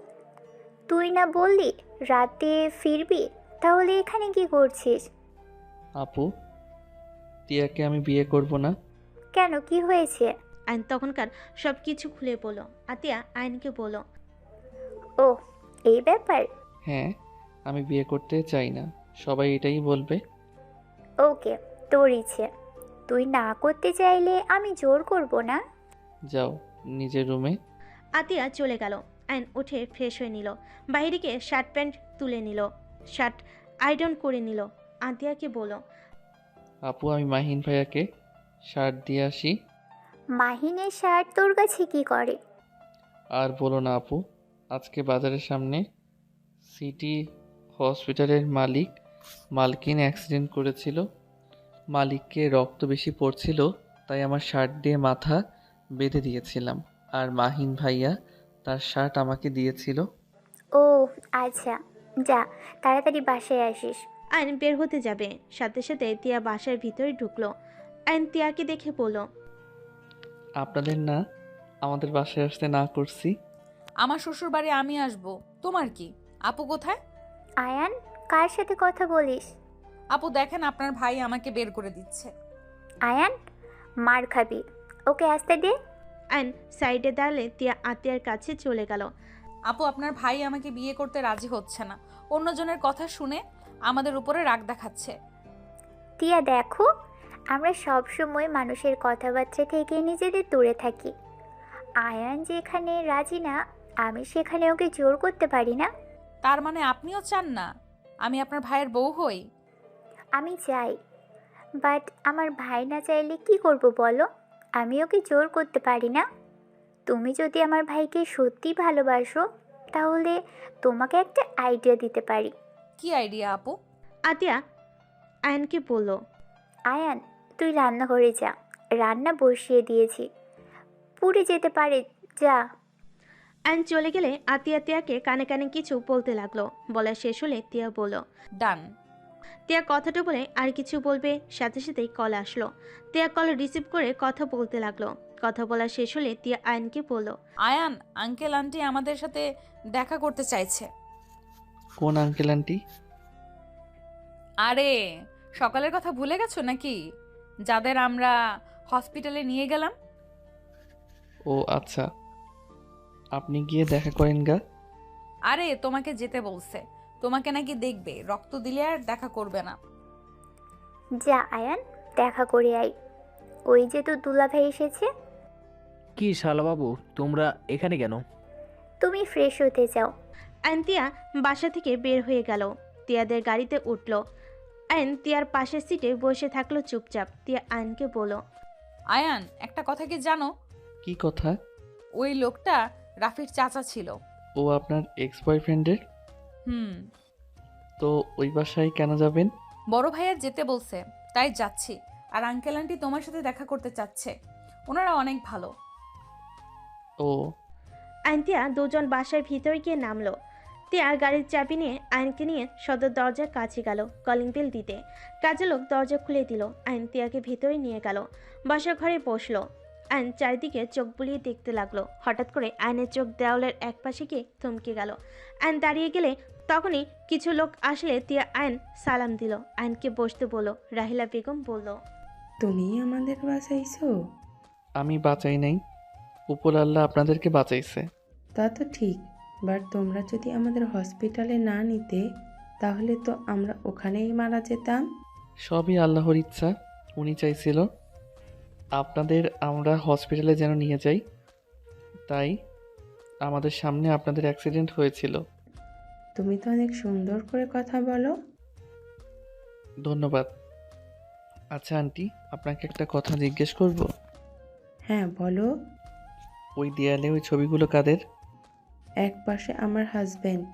তুই না বললি রাতে ফিরবি, তাহলে এখানে কি করছিস? আপু, টিয়াকে আমি বিয়ে করব না। কেন, কি হয়েছে? আইন তখনকার সব কিছু খুলে বলল। আতিয়া আইনকে বলল, ও এই ব্যাপার। হ্যাঁ, আমি বিয়ে করতে চাই না, সবাই এটাই বলবে। ওকে, তোর ইচ্ছে। তুই না করতে চাইলে আমি জোর করব না। যাও নিজের রুমে। আতিয়া চলে গেল। আয়ন উঠে ফ্রেশ হয়ে নিল, বাইরে গিয়ে শার্ট প্যান্ট তুলে নিল, শার্ট আয়রন করে নিল। আতিয়াকে বলল, আপু আমি মাহিন ভাইয়াকে শার্ট দিয়ে আসি। মাহিনের শার্ট তোর কাছে কি করে? আর বলো না আপু, আজকে বাজারের সামনে সিটি হসপিটালের মালকিন অ্যাক্সিডেন্ট করেছিল। মালিককে রক্ত বেশি পড়ছিল, তাই আমার শার্ট দিয়ে মাথা বেঁধে দিয়েছিলাম, আর মাহিন ভাইয়া তার শার্ট আমাকে দিয়েছিল। ও আচ্ছা, যা তাড়াতাড়ি বাসায় আসিস। আয়ন বের হতে যাবে, সাথে সাথে তিয়া বাসার ভিতরে ঢুকলো। আয়ন তিয়াকে দেখে বলল, আপনাদের না আমাদের বাসায় আসতে না করছি? আমার শ্বশুর বাড়ি আমি আসবো, তোমার কি? আপু কোথায়? আয়ান, কার সাথে কথা বলিস? আপু দেখেন, আপনার ভাই আমাকে বের করে দিচ্ছে। আয়ান, মার খাবি, ওকে আসতে দে। আয়ন সাইডে দাঁড়ালে তিয়া আতিয়ার কাছে চলে গেল। আপু আপনার ভাই আমাকে বিয়ে করতে রাজি হচ্ছে না, অন্যজনের কথা শুনে আমাদের উপরে রাগ দেখাচ্ছে। তিয়া দেখো, আমরা সব সময় মানুষের কথাবার্তা থেকে নিজেদের দূরে থাকি। আয়ান যেখানে রাজি না, আমি সেখানে ওকে জোর করতে পারি না। তার মানে আপনিও চান না আমি আপনার ভাইয়ের বউ হই? আমি চাই, বাট আমার ভাই না চাইলে কি করব বলো? আমি ওকে জোর করতে পারি না। তুমি যদি আমার ভাইকে সত্যি ভালোবাসো, তাহলে তোমাকে একটা আইডিয়া দিতে পারি। কি আইডিয়া আপু? আতিয়া আয়নকে বলল, আয়ান, তুই রান্নাঘরে যা, রান্না বসিয়ে দিয়েছি, পুড়ে যেতে পারে, যা। আয়ন চলে গেলে আতিয়া তিয়াকে কানে কানে কিছু বলতে লাগলো। বলা শেষ হলে তিয়া বলল, ডান। তিয়া কথাটা বলে আর কিছু বলবে, সাথে সাথেই কল আসলো। তিয়া কল রিসিভ করে কথা বলতে লাগলো। কথা বলা শেষ হলে তিয়া আয়নকে বলল, আয়ান, আঙ্কেল আন্টি আমাদের সাথে দেখা করতে চাইছে। কোন আঙ্কেল আন্টি? আরে সকালের কথা ভুলে গেছো নাকি? যাদের আমরা হসপিটালে নিয়ে গেলাম। ও আচ্ছা, আপনি গিয়ে দেখা করেন গা। আরে তোমাকে যেতে বলছে, তোমাকে নাকি দেখবে, রক্ত দিলে আর দেখা করবে না। যা আয়ান, দেখা করে আই। ওই যে তোর দুলাভাই এসেছে। কি শালাবাবু, তোমরা এখানে কেন? তুমি ফ্রেশ হতে যাও। আয়ন তিয়া বাসা থেকে বের হয়ে গেল। তিয়াদের গাড়িতে উঠল। আয়ন তিয়ার পাশের সিটে বসে থাকলো চুপচাপ। তিয়া আয়নকে বলল, আয়ান, একটা কথা কি জানো? কি কথা? ওই লোকটা রাফির চাচা ছিল। ও আপনার এক্স বয়ফ্রেন্ডের? হুম। তো ওই বাসায় কেন যাবেন? বড় ভাইয়া যেতে বলছে, তাই যাচ্ছি। আর আঙ্কেল আন্টি তোমার সাথে দেখা করতে চাচ্ছে, ওনারা অনেক ভালো। ও। আয়ন তিয়া দুজন বাসার ভিতরে গিয়ে নামলো। তিয়া গাড়ির চাবি নিয়ে আয়নকে নিয়ে সদর দরজার কাছে গেল কলিং বেল দিতে। কাজের লোক দরজা খুলে দিল। আয়ন তিয়াকে ভিতরে নিয়ে গেল, বসার ঘরে বসলো। আয়ন চারিদিকে চোখ বুলিয়ে দেখতে লাগলো। হঠাৎ করে আয়নের চোখ দেওয়ালের এক পাশে গিয়ে থমকে গেল। আয়ন দাঁড়িয়ে গেলে তখনই কিছু লোক আসলে তিয়া আয়ন সালাম দিল। আয়নকে বসতে বলল। রাহিলা বেগম বলল, তুমি আমাদের বাঁচাইছো? আমি বাঁচাই নাই, উপর আল্লাহ আপনাদেরকে বাঁচাইছে। তা তো ঠিক, বাট তোমরা যদি আমাদের হসপিটালে না নিতে, তাহলে তো আমরা ওখানেই মারা যেতাম। সবই আল্লাহর ইচ্ছা, উনি চাইছিল আপনাদের আমরা হসপিটালে যেন নিয়ে যাই, তাই আমাদের সামনে আপনাদের অ্যাক্সিডেন্ট হয়েছিল। তুমি তো অনেক সুন্দর করে কথা বলো। ধন্যবাদ। আচ্ছা আন্টি, আপনাকে একটা কথা জিজ্ঞেস করব? হ্যাঁ বলো। ওই দেয়ালে ওই ছবিগুলো কাদের? এক পাশে আমার হাজব্যান্ড,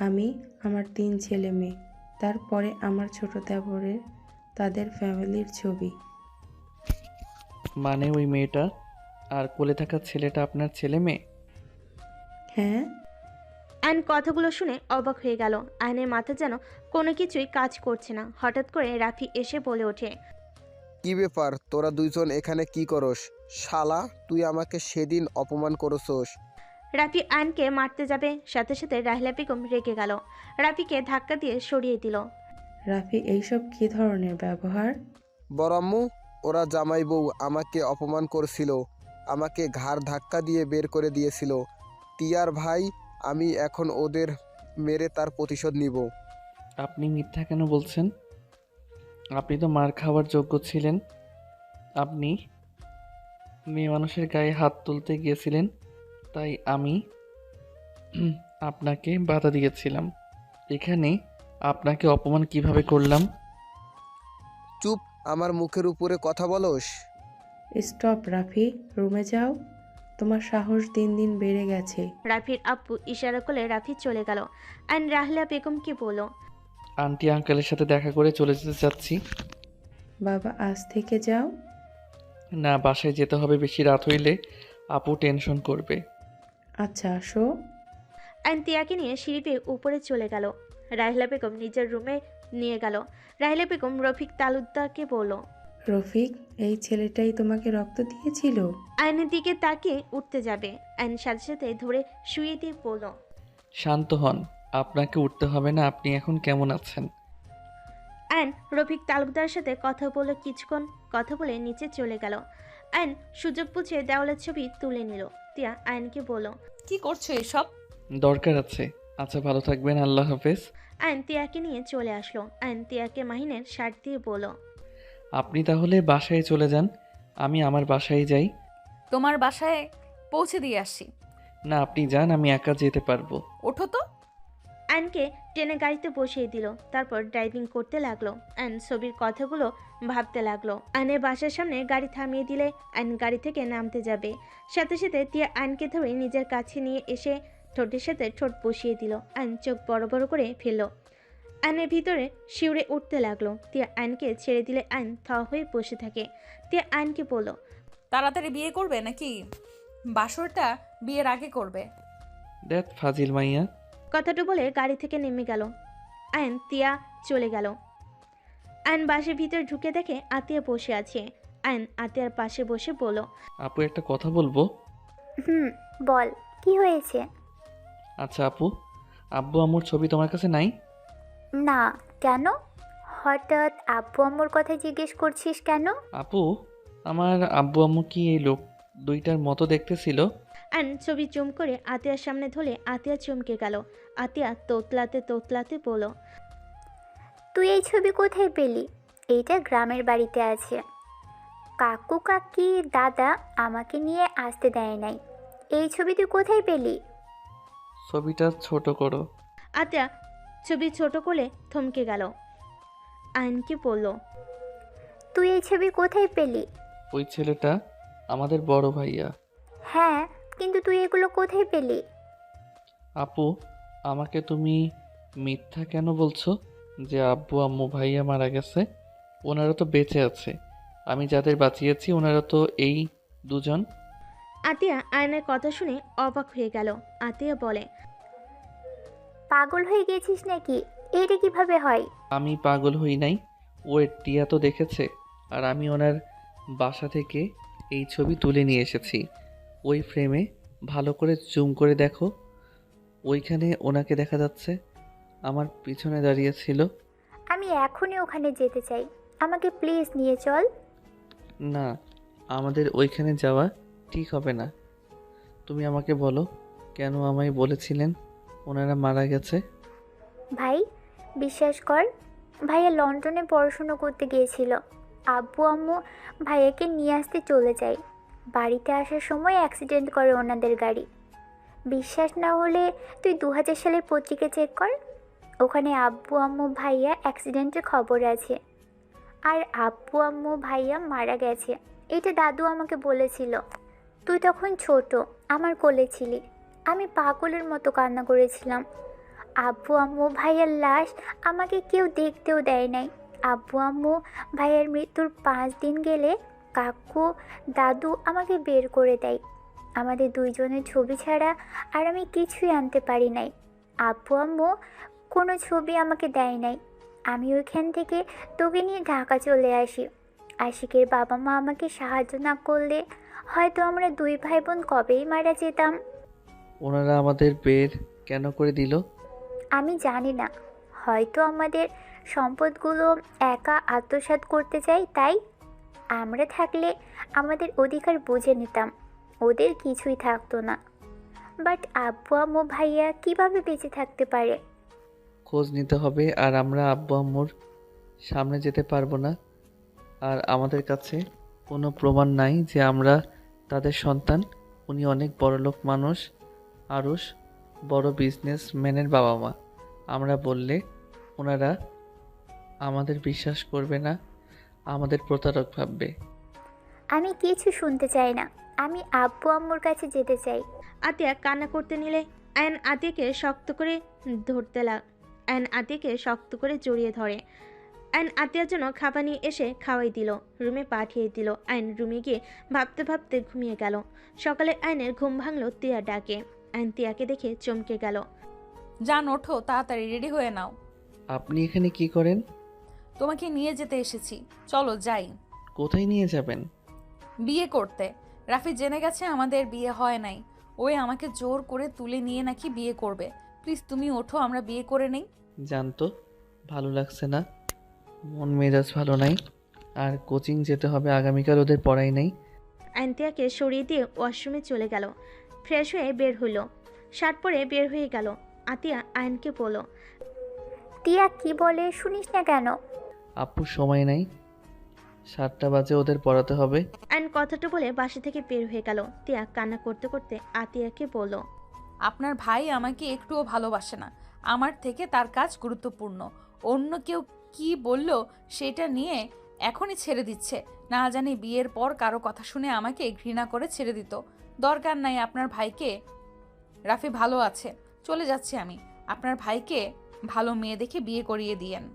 আমি, আমার 3 ছেলে মেয়ে, তারপরে আমার ছোট দেবরের, তাদের ফ্যামিলির ছবি। মানে ওই মেয়েটা আর কোলে থাকা ছেলেটা আপনার ছেলে মেয়ে? হ্যাঁ। আয়ন কথাগুলো শুনে অবাক হয়ে গেল। আয়নের মাথা যেন কোনো কিছুই কাজ করছে না। হঠাৎ করে রাফি এসে বলে ওঠে, কি ব্যাপার, তোরা দুইজন এখানে কি করস? শালা, তুই আমাকে সেদিন অপমান করছস। রাফি আয়নকে মারতে যাবে, সাথে সাথে রাহিলা বেগম রেগে গেল। রাফিকে ধাক্কা দিয়ে সরিয়ে দিল। রাফি, এইসব কি ধরনের ব্যবহার? বড় আম্মু, ওরা জামাই বউ আমাকে অপমান করছিল, আমাকে ঘাড় ধাক্কা দিয়ে বের করে দিয়েছিল। টিয়ার ভাই, আমি এখন ওদের মেরে তার প্রতিশোধ নিব। আপনি মিথ্যা কেন বলছেন? আপনি তো মার খাওয়ার যোগ্য ছিলেন। আপনি মেয়ে মানুষের গায়ে হাত তুলতে গিয়েছিলেন, তাই আমি আপনাকে বাধা দিয়েছিলাম। এখানে আপনাকে অপমান কিভাবে করলাম? চুপ, আমার মুখের উপরে কথা বলোস। স্টপ রাফি, রুমে যাও। তোমার সাহস দিন দিন বেড়ে গেছে। রাফির আব্বু ইশারা করলে রাফি চলে গেল। অ্যান্ড রাহলা বেগমকে বলল, আন্টি আঙ্কেলের সাথে দেখা করে চলে যেতে চাচ্ছি। বাবা আজ থেকে যাও। না, বাসায় যেতে হবে, বেশি রাত হইলে আপু টেনশন করবে। আচ্ছা আসো। অ্যান্ড তিয়াকে নিয়ে সিঁড়ি বেয়ে উপরে চলে গেল। রাহলা বেগম নিজের রুমে নিয়ে গেল। রাহলা বেগম রফিক তালুকদারকে বলল, রফিক, এই ছেলেটাই তোমাকে রক্ত দিয়েছিল? আয়নের দিকে তাকিয়ে উঠতে যাবে, অ্যান্ড সাথে সাথে ধরে শুয়ে দিয়ে বলল, শান্ত হন, আপনাকে উঠতে হবে না। আপনি এখন কেমন আছেন? অ্যান্ড রফিক তালুকদারের সাথে কথা বলে কিছুক্ষণ কথা বলে নিচে চলে গেল। অ্যান্ড সুযোগ বুঝে দেওয়ালের ছবি তুলে নিল। তিয়া আয়নকে বলল, কি করছো এসব? দরকার আছে। আচ্ছা, ভালো থাকবেন, আল্লাহ হাফেজ। অ্যান্ড তিয়াকে নিয়ে চলে আসলো। অ্যান্ড তিয়াকে মাহিনের শার্ট দিয়ে বলল, আপনি তাহলে বাসায় চলে যান, আমি আমার বাসায় যাই। তোমার বাসায় পৌঁছে দিয়ে আসি। না, আপনি যান, আমি একা যেতে পারবো। ওঠো তো। অ্যানকে টেনে গাড়িতে বসিয়ে দিল। তারপর ড্রাইভিং করতে লাগলো। অ্যান ছবির কথাগুলো ভাবতে লাগলো। আয়নের বাসার সামনে গাড়ি থামিয়ে দিলে আয়ন গাড়ি থেকে নামতে যাবে। সাথে সাথে তিয়া আয়নকে ধরে নিজের কাছে নিয়ে এসে ঠোঁটের সাথে ঠোঁট বসিয়ে দিল। আয়ন চোখ বড় বড় করে ফেলল। আয়নের ভিতরে শিউরে উঠতে লাগলো। তিয়া আয়নকে ছেড়ে দিলে আয়ন থ হয়ে বসে থাকে। তিয়া আয়নকে বলল, তাড়াতাড়ি বিয়ে করবে নাকি বাসরটা বিয়ের আগে করবে? দেখ ফাজিল মাইয়া। কথাটা বলে গাড়ি থেকে নেমে গেল। আয়ন তিয়া চলে গেল। আয়ন বাসের ভিতরে ঢুকে দেখে আতিয়া বসে আছে। আয়ন আতিয়ার পাশে বসে বলল, আপু, একটা কথা বলবো? বল, কি হয়েছে? আচ্ছা আপু, আব্বু আম্মুর ছবি তোমার কাছে নাই? না, কেন? হঠাৎ আব্বু আম্মুর কথা জিজ্ঞেস করছিস কেন? আপু, আমার আব্বু আম্মু কি এই লোক দুইটার মতো দেখতে ছিল? আয়ন ছবি জুম করে আতিয়ার সামনে ধরে আতিয়া চমকে গেল। আতিয়া তোতলাতে তোতলাতে বলল, তুই এই ছবি কোথায় পেলি? এইটা গ্রামের বাড়িতে আছে। কাকু কাকি দাদা আমাকে নিয়ে আসতে দেয় নাই। এই ছবি তুই কোথায় পেলি? ছবিটা ছোট করো। আতিয়া ছবি ছোট করে থমকে গেল। আয়নকে বলল, তুই এই ছবি কোথায় পেলি? ওই ছেলেটা আমাদের বড় ভাইয়া। হ্যাঁ, কিন্তু তুই এগুলো কোথায় পেলি? আপু, আমাকে তুমি মিথ্যা কেন বলছো যে আব্বু আম্মু ভাইয়া মারা গেছে? ওনারা তো বেঁচে আছে। আমি যাদের বাঁচিয়েছি ওনারা তো এই দুজন। আতিয়া আয়নের কথা শুনে অবাক হয়ে গেল। আতিয়া বলে, পাগল হয়ে গেছিস নাকি? এটা কিভাবে হয়? আমি পাগল হই নাই। ও টিয়া তো দেখেছে, আর আমি ওনার বাসা থেকে এই ছবি তুলে নিয়ে এসেছি। ওই ফ্রেমে ভালো করে জুম করে দেখো, ওইখানে ওনাকে দেখা যাচ্ছে, আমার পিছনে দাঁড়িয়েছিল। আমি এখনই ওখানে যেতে চাই, আমাকে প্লিজ নিয়ে চল। না, আমাদের ওইখানে যাওয়া ঠিক হবে না। তুমি আমাকে বলো, কেন আমায় বলেছিলেন ওনারা মারা গেছে? ভাই, বিশ্বাস কর, ভাইয়া লন্ডনে পড়াশুনো করতে গিয়েছিল। আব্বু আম্মু ভাইয়াকে নিয়ে আসতে চলে যায়। বাড়িতে আসার সময় অ্যাক্সিডেন্ট করে ওনাদের গাড়ি। বিশ্বাস না হলে তুই 2000 সালের পত্রিকা চেক কর, ওখানে আব্বু আম্মু ভাইয়া অ্যাক্সিডেন্টের খবর আছে। আর আব্বু আম্মু ভাইয়া মারা গেছে, এটা দাদু আমাকে বলেছিল। তুই তখন ছোট, আমার কোলে ছিলি। আমি পাগলের মতো কান্না করেছিলাম। আব্বু আম্মু ভাইয়ার লাশ আমাকে কেউ দেখতেও দেয় নাই। আব্বু আম্মু ভাইয়ার মৃত্যুর 5 দিন গেলে কাকু দাদু আমাকে বের করে দেয়। আমাদের দুইজনের ছবি ছাড়া আর আমি কিছুই আনতে পারি নাই। আব্বু আম্মু কোনো ছবি আমাকে দেয় নাই। আমি ওইখান থেকে তোকে নিয়ে ঢাকা চলে আসি। আশিকের বাবা মা আমাকে সাহায্য না করলে হয়তো আমরা 2 ভাই বোন কবেই মারা যেতাম। ওনারা আমাদের বের কেন করে দিল? আমি জানি না, হয়তো আমাদের সম্পদগুলো একা আত্মসাৎ করতে চাই, তাই। আমরা থাকলে আমাদের অধিকার বুঝে নিতাম, ওদের কিছুই থাকতো না। বাট আব্বু আম্মু ভাইয়া কিভাবে বেঁচে থাকতে পারে? খোঁজ নিতে হবে, আর আমরা আব্বু আম্মুর সামনে যেতে পারবো না। আর আমাদের কাছে কোনো প্রমাণ নাই যে আমরা তাদের সন্তান। উনি অনেক বড়লোক মানুষ, আরুষ বড় বিজনেসম্যানের বাবা মা। আমরা বললে ওনারা আমাদের বিশ্বাস করবে না, আমাদের প্রতারক ভাববে। আমি কিছু শুনতে চাই না, আমি আব্বু আম্মুর কাছে যেতে চাই। আতিয়া কান্না করতে নিলে আয়ান আতিয়াকে শক্ত করে জড়িয়ে ধরে। আয়ন আতিয়ার জন্য খাবার নিয়ে এসে খাওয়াই দিল, রুমে পাঠিয়ে দিল। আয়ন রুমে গিয়ে ভাবতে ভাবতে ঘুমিয়ে গেল। সকালে আয়নের ঘুম ভাঙলো তিয়া ডাকে। আয়ন তিয়াকে দেখে চমকে গেল। যান, ওঠো, তাড়াতাড়ি রেডি হয়ে নাও। আপনি এখানে কি করেন? তোমাকে নিয়ে যেতে এসেছি, চলো যাই। কোথায় নিয়ে যাবেন? বিয়ে করতে। রাফি জেনে গেছে আমাদের বিয়ে হয় নাই। ওই আমাকে জোর করে তুলে নিয়ে নাকি বিয়ে করবে। প্লিজ তুমি ওঠো, আমরা বিয়ে করে নেই। জানতো ভালো লাগছে না, মন মেজাজ ভালো নাই, আর কোচিং যেতে হবে আগামীকাল, ওদের পড়াই নাই। আয়ন তিয়াকে সরিয়ে দিয়ে ওয়াশরুমে চলে গেল। ফ্রেশ হয়ে বের হইল, শার্ট পরে বের হয়ে গেল। আতিয়া আয়নকে বলল, টিয়া কি বলে শুনিস না কেন? আপুর সময় নাই, 7টা বাজে ওদের পড়াতে হবে। আয়ন কথাটা বলে বাসা থেকে বের হয়ে গেল। তিয়া কান্না করতে করতে আতিয়াকে বলল, আপনার ভাই আমাকে একটুও ভালোবাসে না। আমার থেকে তার কাজ গুরুত্বপূর্ণ। অন্য কেউ কি বলল সেটা নিয়ে এখনই ছেড়ে দিচ্ছে। না জানি বিয়ের পর কারো কথা শুনে আমাকে ঘৃণা করে ছেড়ে দিত। দরকার নাই আপনার ভাইকে। রাফি ভালো আছে, চলে যাচ্ছি আমি। আপনার ভাইকে ভালো মেয়ে দেখে বিয়ে করিয়ে দিয়েন।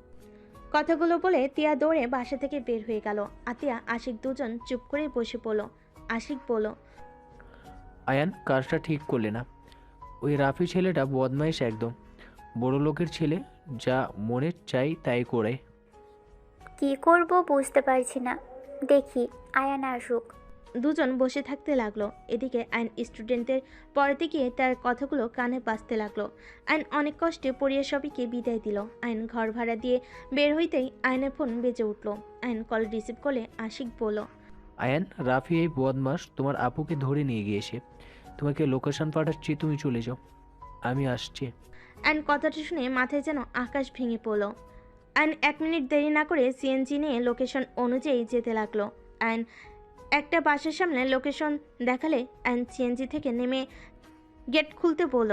কথাগুলো বলে তিয়া দৌড়ে বাসা থেকে বের হয়ে গেল। আতিয়া আশিক দুজন চুপ করে বসে পড়ল। আশিক বলল, আয়ান, কাজটা ঠিক করলে না। ওই রাফি ছেলেটা বদমাইশ একদম, বড় লোকের ছেলে, যা মনে চাই তাই করে। কি করব বুঝতে পারছি না, দেখি আয়ান আসুক। দুজন বসে থাকতে লাগলো। এদিকে আইন স্টুডেন্টদের পড়াতে গিয়ে তার কথাগুলো কানে বাজতে লাগলো। আইন অনেক কষ্টে পড়িয়ে সবাইকে বিদায় দিল। আইন ঘর ভাড়া দিয়ে বের হইতেই আইনের ফোন বেজে উঠলো। আইন কল রিসিভ করলে আশিক বলল, আয়ান, রাফি এই বদমাস তোমার আপুকে ধরে নিয়ে গিয়েছে। তোমাকে লোকেশন পাঠাচ্ছি, তুমি চলে যাও, আমি আসছি। আইন কথাটা শুনে মাথায় যেন আকাশ ভেঙে পড়ল। আইন 1 মিনিট দেরি না করে সিএনজি নিয়ে লোকেশন অনুযায়ী যেতে লাগলো। আইন একটা বাসার সামনে লোকেশন দেখালে আইন সিএনজি থেকে নেমে গেট খুলতে বলল।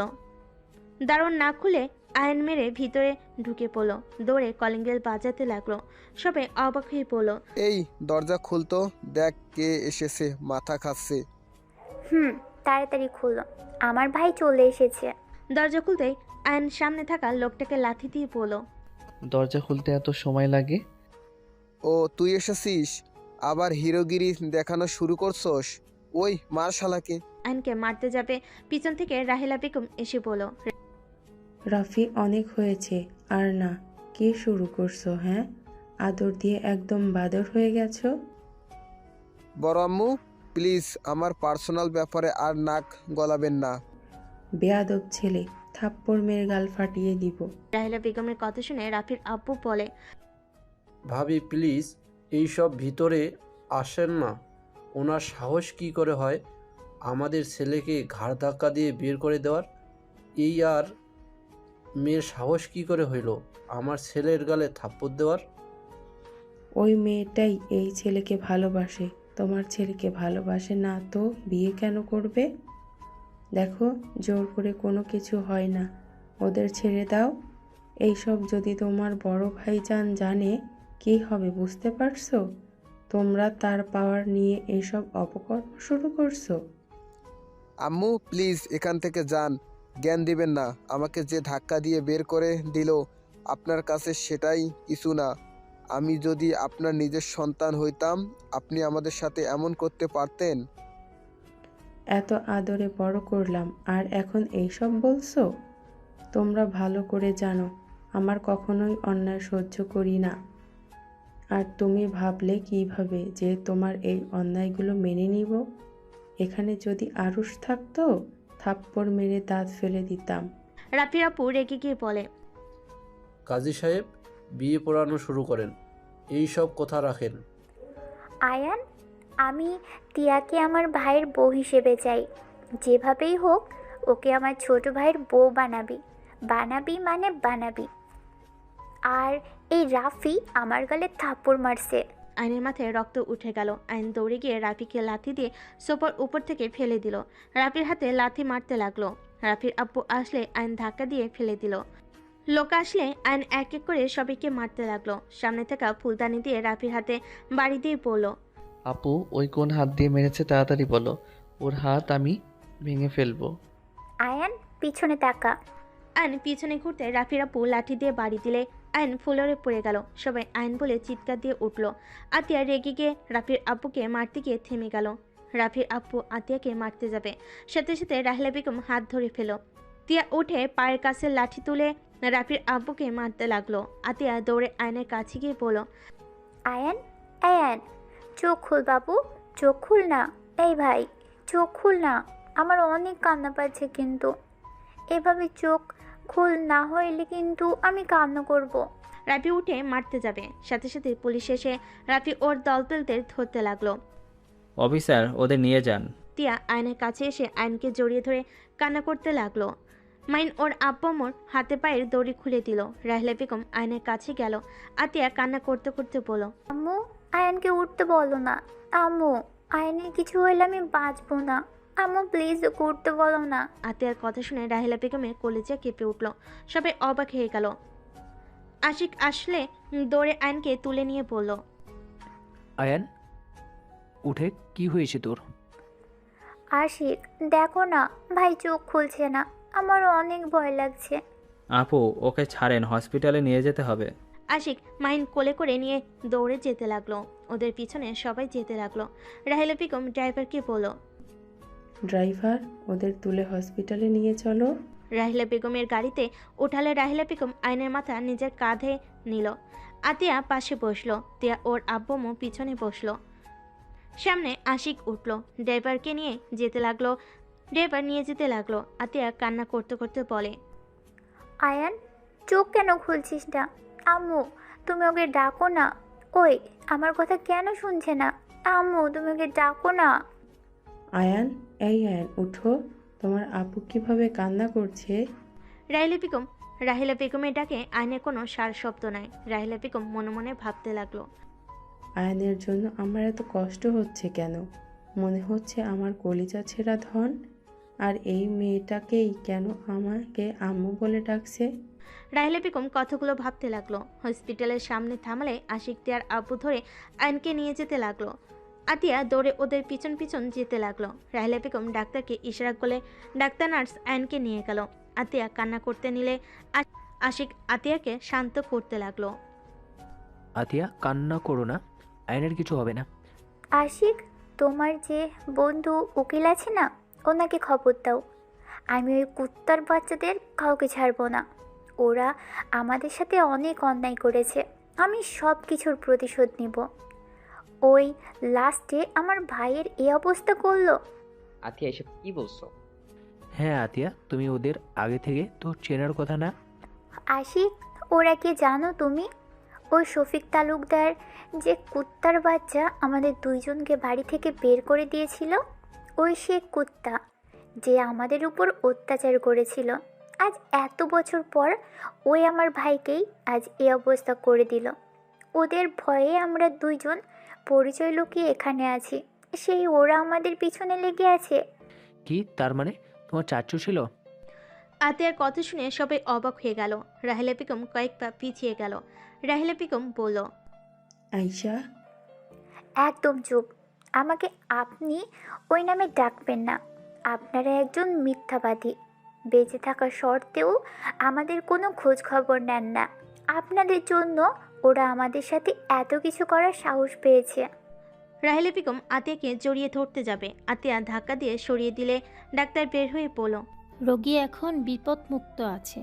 দারোয়ান না খুলে আইন মেরে ভিতরে ঢুকে পড়ল। দৌড়ে কলিং বেল বাজাতে লাগলো। সবাই অবাক হয়ে পড়ল। এই দরজা খুলতো, দেখ কে এসেছে, মাথা খাচ্ছে। তাড়াতাড়ি খুলো, আমার ভাই চলে এসেছে। দরজা খুলতেই আইন সামনে থাকা লোকটাকে লাথি দিয়ে বলল, দরজা খুলতে এত সময় লাগে? ও তুই এসেছিস, আবার হিরোগিরি দেখানো শুরু করছস? ওই মার শালাকে। আইনকে মারতে যাবে, পিছন থেকে রাহেলা বেগম এসে বলল, রাফি, অনেক হয়েছে আর না। কি শুরু করছো? হ্যাঁ, আদর দিয়ে একদম বাদর হয়ে গেছো। বড় আম্মু, প্লিজ আমার পার্সোনাল ব্যাপারে আর নাক গলাবেন না। বেয়াদব ছেলে, থাপ্পড় মেরে গাল ফাটিয়ে দিব। রাহেলা বেগমের কথা শুনে রাফির আব্বু বলে, ভাবি প্লিজ এইসব ভিতরে আসেন না। ওনার সাহস কি করে হয় আমাদের ছেলেকে ঘাড় ধাক্কা দিয়ে বের করে দেওয়ার? এই আর মেয়ের সাহস কি করে হইল আমার ছেলের গালে থাপ্পড় দেওয়ার? ওই মেয়েটাই এই ছেলেকে ভালোবাসে, তোমার ছেলেকে ভালোবাসে না তো বিয়ে কেন করবে? দেখো, জোর করে কোনো কিছু হয় না, ওদের ছেড়ে দাও। এইসব যদি তোমার বড় ভাইজান জানে কি হবে বুঝতে পারছো? তোমরা তার পাওয়ার নিয়ে এইসব অপকর্ম শুরু করছো। আম্মু প্লিজ এখান থেকে যান, জ্ঞান দিবেন না। আমাকে যে ধাক্কা দিয়ে বের করে দিল আপনার কাছে সেটাই কিছু না। আমি যদি আপনার নিজের সন্তান হইতাম আপনি আমাদের সাথে এমন করতে পারতেন? এত আদরে বড় করলাম আর এখন এইসব বলছো? তোমরা ভালো করে জানো আমার কখনোই অন্যায় সহ্য করি না। আর তুমি ভাবলে কিভাবে যে তোমার এই অন্যায়গুলো মেনে নিব? এখানে যদি আরুষ থাকতো থাপ্পড় মেরে দাঁত ফেলে দিতাম। রাফির আপু রেগে গিয়ে বলে, কাজী সাহেব, বিয়ে পড়ানো শুরু করেন, এই সব কথা রাখেন। আয়ান, আমি টিয়াকে আমার ভাইয়ের বউ হিসেবে চাই। যেভাবেই হোক ওকে আমার ছোট ভাইয়ের বউ বানাবি, বানাবি মানে বানাবি। আর এই রাফি আমার গালে থাপ্পড় মারছে। আয়নের মাথায় রক্ত উঠে গেল। আয়ন দৌড়ে গিয়ে রাফিকে লাথি দিয়ে সোফার উপর থেকে ফেলে দিল। রাফির হাতে লাথি মারতে লাগলো। রাফির আব্বু আসলে আয়ন ধাক্কা দিয়ে ফেলে দিল। লোক আসলে আয়ন এক এক করে সবাইকে মারতে লাগলো। সামনে থাকা ফুলদানি দিয়ে রাফির হাতে বাড়ি দিয়ে পড়ল। আপু ওই কোন হাত দিয়ে মেরেছে তাড়াতাড়ি বলো, ওর হাত আমি ভেঙে ফেলবো। আয়ান পিছনে তাকা। আয়ন পিছনে ঘুরতে রাফির আব্বু লাঠি দিয়ে বাড়ি দিলে আয়ন ফ্লোরে পড়ে গেল। সবাই আয়ন বলে চিৎকার দিয়ে উঠল। আতিয়া রেগে গিয়ে রাফির আব্বুকে মারতে গিয়ে থেমে গেল। রাফির আব্বু আতিয়াকে মারতে যাবে, সাথে সাথে রাহেলা বেগম হাত ধরে ফেল। তিয়া উঠে পায়ের কাছে লাঠি তুলে রাফির আব্বুকে মারতে লাগলো। আতিয়া দৌড়ে আয়নের কাছে গিয়ে বলল, আয়ান আয়ান চোখ খুল বাবু, চোখ খুল না। এই ভাই চোখ খুল না, আমার অনেক কান্না পাচ্ছে, কিন্তু এভাবে চোখ খুল না হইলে কিন্তু আমি কান্না করব। রাফি উঠে মারতে যাবে, সাথে সাথে পুলিশ এসে রাফি ওর দলবেলদের ধরতে লাগলো। অফিসার ওদের নিয়ে যান। তিয়া আয়নের কাছে এসে আয়নকে জড়িয়ে ধরে কান্না করতে লাগলো। মাইন ওর আব্বাম্মুর হাতে পায়ের দড়ি খুলে দিল। রাহেলা বেগম আয়নের কাছে গেল। আতিয়া কান্না করতে করতে বলল, আম্মু আয়ানকে উঠতে বলো না। আম্মু আয়ানের কিছু হইলে আমি বাঁচবো না। আম্মু প্লিজ ওকে উঠতে বলো না। আতিয়ার কথা শুনে রাহেলা বেগমের কলেজা কেঁপে উঠল। সবাই অবাক হয়ে গেল। আশিক আসলে দৌড়ে আয়নকে তুলে নিয়ে বলল, আয়ান উঠে কি হয়েছে তোর? আশিক দেখো না, ভাই চোখ খুলছে না, আমার অনেক ভয় লাগছে। আপু ওকে ছাড়েন, হসপিটালে নিয়ে যেতে হবে। আশিক মাইন কোলে করে নিয়ে দৌড়ে যেতে লাগলো। ওদের পিছনে সবাই যেতে লাগলো। রাহেলা বেগম ড্রাইভারকে বলল, ড্রাইভার ওদের তুলে হসপিটালে নিয়ে চলো। রাহেলা বেগমের গাড়িতে উঠালে রাহেলা বেগম আয়নের মাথা নিজের কাঁধে নিল। আতিয়া পাশে বসলো। তিয়া ওর আব্বুমও পিছনে বসলো। সামনে আশিক উঠল, ড্রাইভারকে নিয়ে যেতে লাগলো। ড্রাইভার নিয়ে যেতে লাগলো। আতিয়া কান্না করতে করতে বলে, আয়ান চোখ কেন খুলছিস না? আম্মু তুমি ওকে ডাকো না। ওই আমার কথা কেন শুনছে না? আম্মু তুমি ওকে ডাকো না। আয়ান এই আয়ান উঠো, তোমার আপু কিভাবে কান্না করছে। রাহেলা বেগমের ডাকে আয়নের কোনো সার শব্দ নাই। রাহেলা বেগম মনে মনে ভাবতে লাগলো, আয়ানের জন্য আমার এত কষ্ট হচ্ছে কেন? মনে হচ্ছে আমার কলিজা ছেঁড়া ধন। আর এই মেয়েটাকেই কেন আমাকে আম্মু বলে ডাকছে। রাহেলা বেগম কথাগুলো ভাবতে লাগলো। হসপিটালের সামনে থামালে আশিক তিয়ার আব্বু ধরে আয়নকে নিয়ে যেতে লাগলো। আতিয়া দৌড়ে ওদের পিছন পিছন যেতে লাগলো। রাহেলা বেগম ডাক্তারকে ইশারা করলে ডাক্তার নার্স আয়নকে নিয়ে গেল। আতিয়া কান্না করতে নিলে আশিক আতিয়াকে শান্ত করতে লাগলো। আতিয়া কান্না করো না, আয়নের কিছু হবে না। আশিক তোমার যে বন্ধু উকিল আছে না, ওনাকে খবর দাও। আমি ওই কুত্তার বাচ্চাদের কাউকে ছাড়বো না। ওরা আমাদের সাথে অনেক অন্যায় করেছে, আমি সব কিছুর প্রতিশোধ নিব। ওই লাস্টে আমার ভাইয়ের এই অবস্থা করলো। আতিয়া এসব কি বলছো? হ্যাঁ আতিয়া, তুমি ওদের আগে থেকে তো চেনার কথা না? আশিক ওরা কে জানো তুমি? ওই শফিক তালুকদার যে কুত্তার বাচ্চা আমাদের দুইজনকে বাড়ি থেকে বের করে দিয়েছিল, ওই সে কুত্তা যে আমাদের উপর অত্যাচার করেছিল। আজ এত বছর পর ওই আমার ভাইকেই আজ এই অবস্থা করে দিল। ওদের ভয়ে আমরা দুইজন পরিচয় লুকিয়ে এখানে আছি, সেই ওরা আমাদের পিছনে লেগে আছে। কি তার মানে তোমার চাচু ছিল? আতিয়ার কথা শুনে সবাই অবাক হয়ে গেল। রাহেলা বেগম কয়েক পা পিছিয়ে গেল। রাহেলা বেগম বলল, আয়শা একদম চুপ। আমাকে আপনি ওই নামে ডাকবেন না। আপনারা একজন মিথ্যাবাদী। বেঁচে থাকা সত্ত্বেও আমাদের কোনো খোঁজ খবর নেন না। আপনাদের জন্য ওরা আমাদের সাথে এত কিছু করার সাহস পেয়েছে। রাহেলা বেগম আতিয়াকে জড়িয়ে ধরতে যাবে। আতিয়া ধাক্কা দিয়ে সরিয়ে দিলে ডাক্তার বের হয়ে বলল, রোগী এখন বিপদমুক্ত আছে,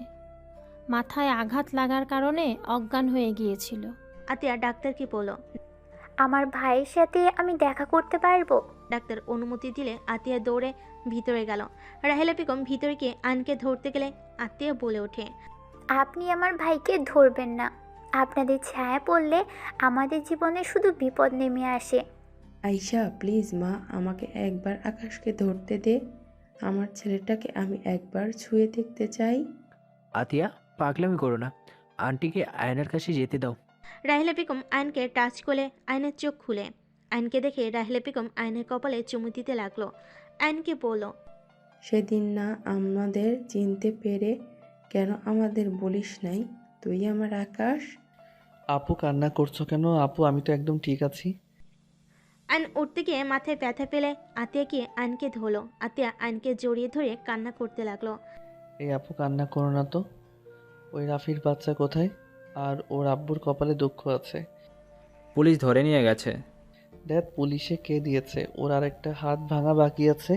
মাথায় আঘাত লাগার কারণে অজ্ঞান হয়ে গিয়েছিল। আতিয়া ডাক্তারকে বলল, আমার ভাইয়ের সাথে আমি দেখা করতে পারবো? ডাক্তার অনুমতি দিলে আতিয়া দৌড়ে ভিতরে গেল। রাহেলা বেগম ভিতরে গিয়ে আয়নকে ধরতে গেলে আতিয়া বলে ওঠে, আপনি আমার ভাইকে ধরবেন না। আপনাদের ছায়া পড়লে আমাদের জীবনে শুধু বিপদ নেমে আসে। আয়শা প্লিজ মা, আমাকে একবার আকাশকে ধরতে দে। আমার ছেলেটাকে আমি একবার ছুঁয়ে দেখতে চাই। আতিয়া পাগলামি করো না, আন্টিকে আয়নের কাছে যেতে দাও। রাহিলা বেগম আয়নকে টাচ করে আয়নের চোখ খুলে। আয়নকে দেখে রাহিলা বেগম আয়নের কপালে চুমু দিতে লাগলো। আয়নকে বলল, সেদিন না আমাদের চিনতে পেরে কেন আমাদের বলিস নাই তুই আমার আকাশ? আপু কান্না করছো কেন? আপু আমি তো একদম ঠিক আছি। আয়ন উঠতে গিয়ে মাথায় ব্যথা পেলে আতিয়া গিয়ে আয়নকে ধরলো। আতিয়া আয়নকে জড়িয়ে ধরে কান্না করতে লাগলো। এই আপু কান্না করো না তো। ওই রাফির বাচ্চা কোথায়? আর ওর আব্বুর কপালে দুঃখ আছে। পুলিশ ধরে নিয়ে গেছে। দেখ পুলিশে কে দিয়েছে, ওর আর একটা হাত ভাঙা বাকি আছে।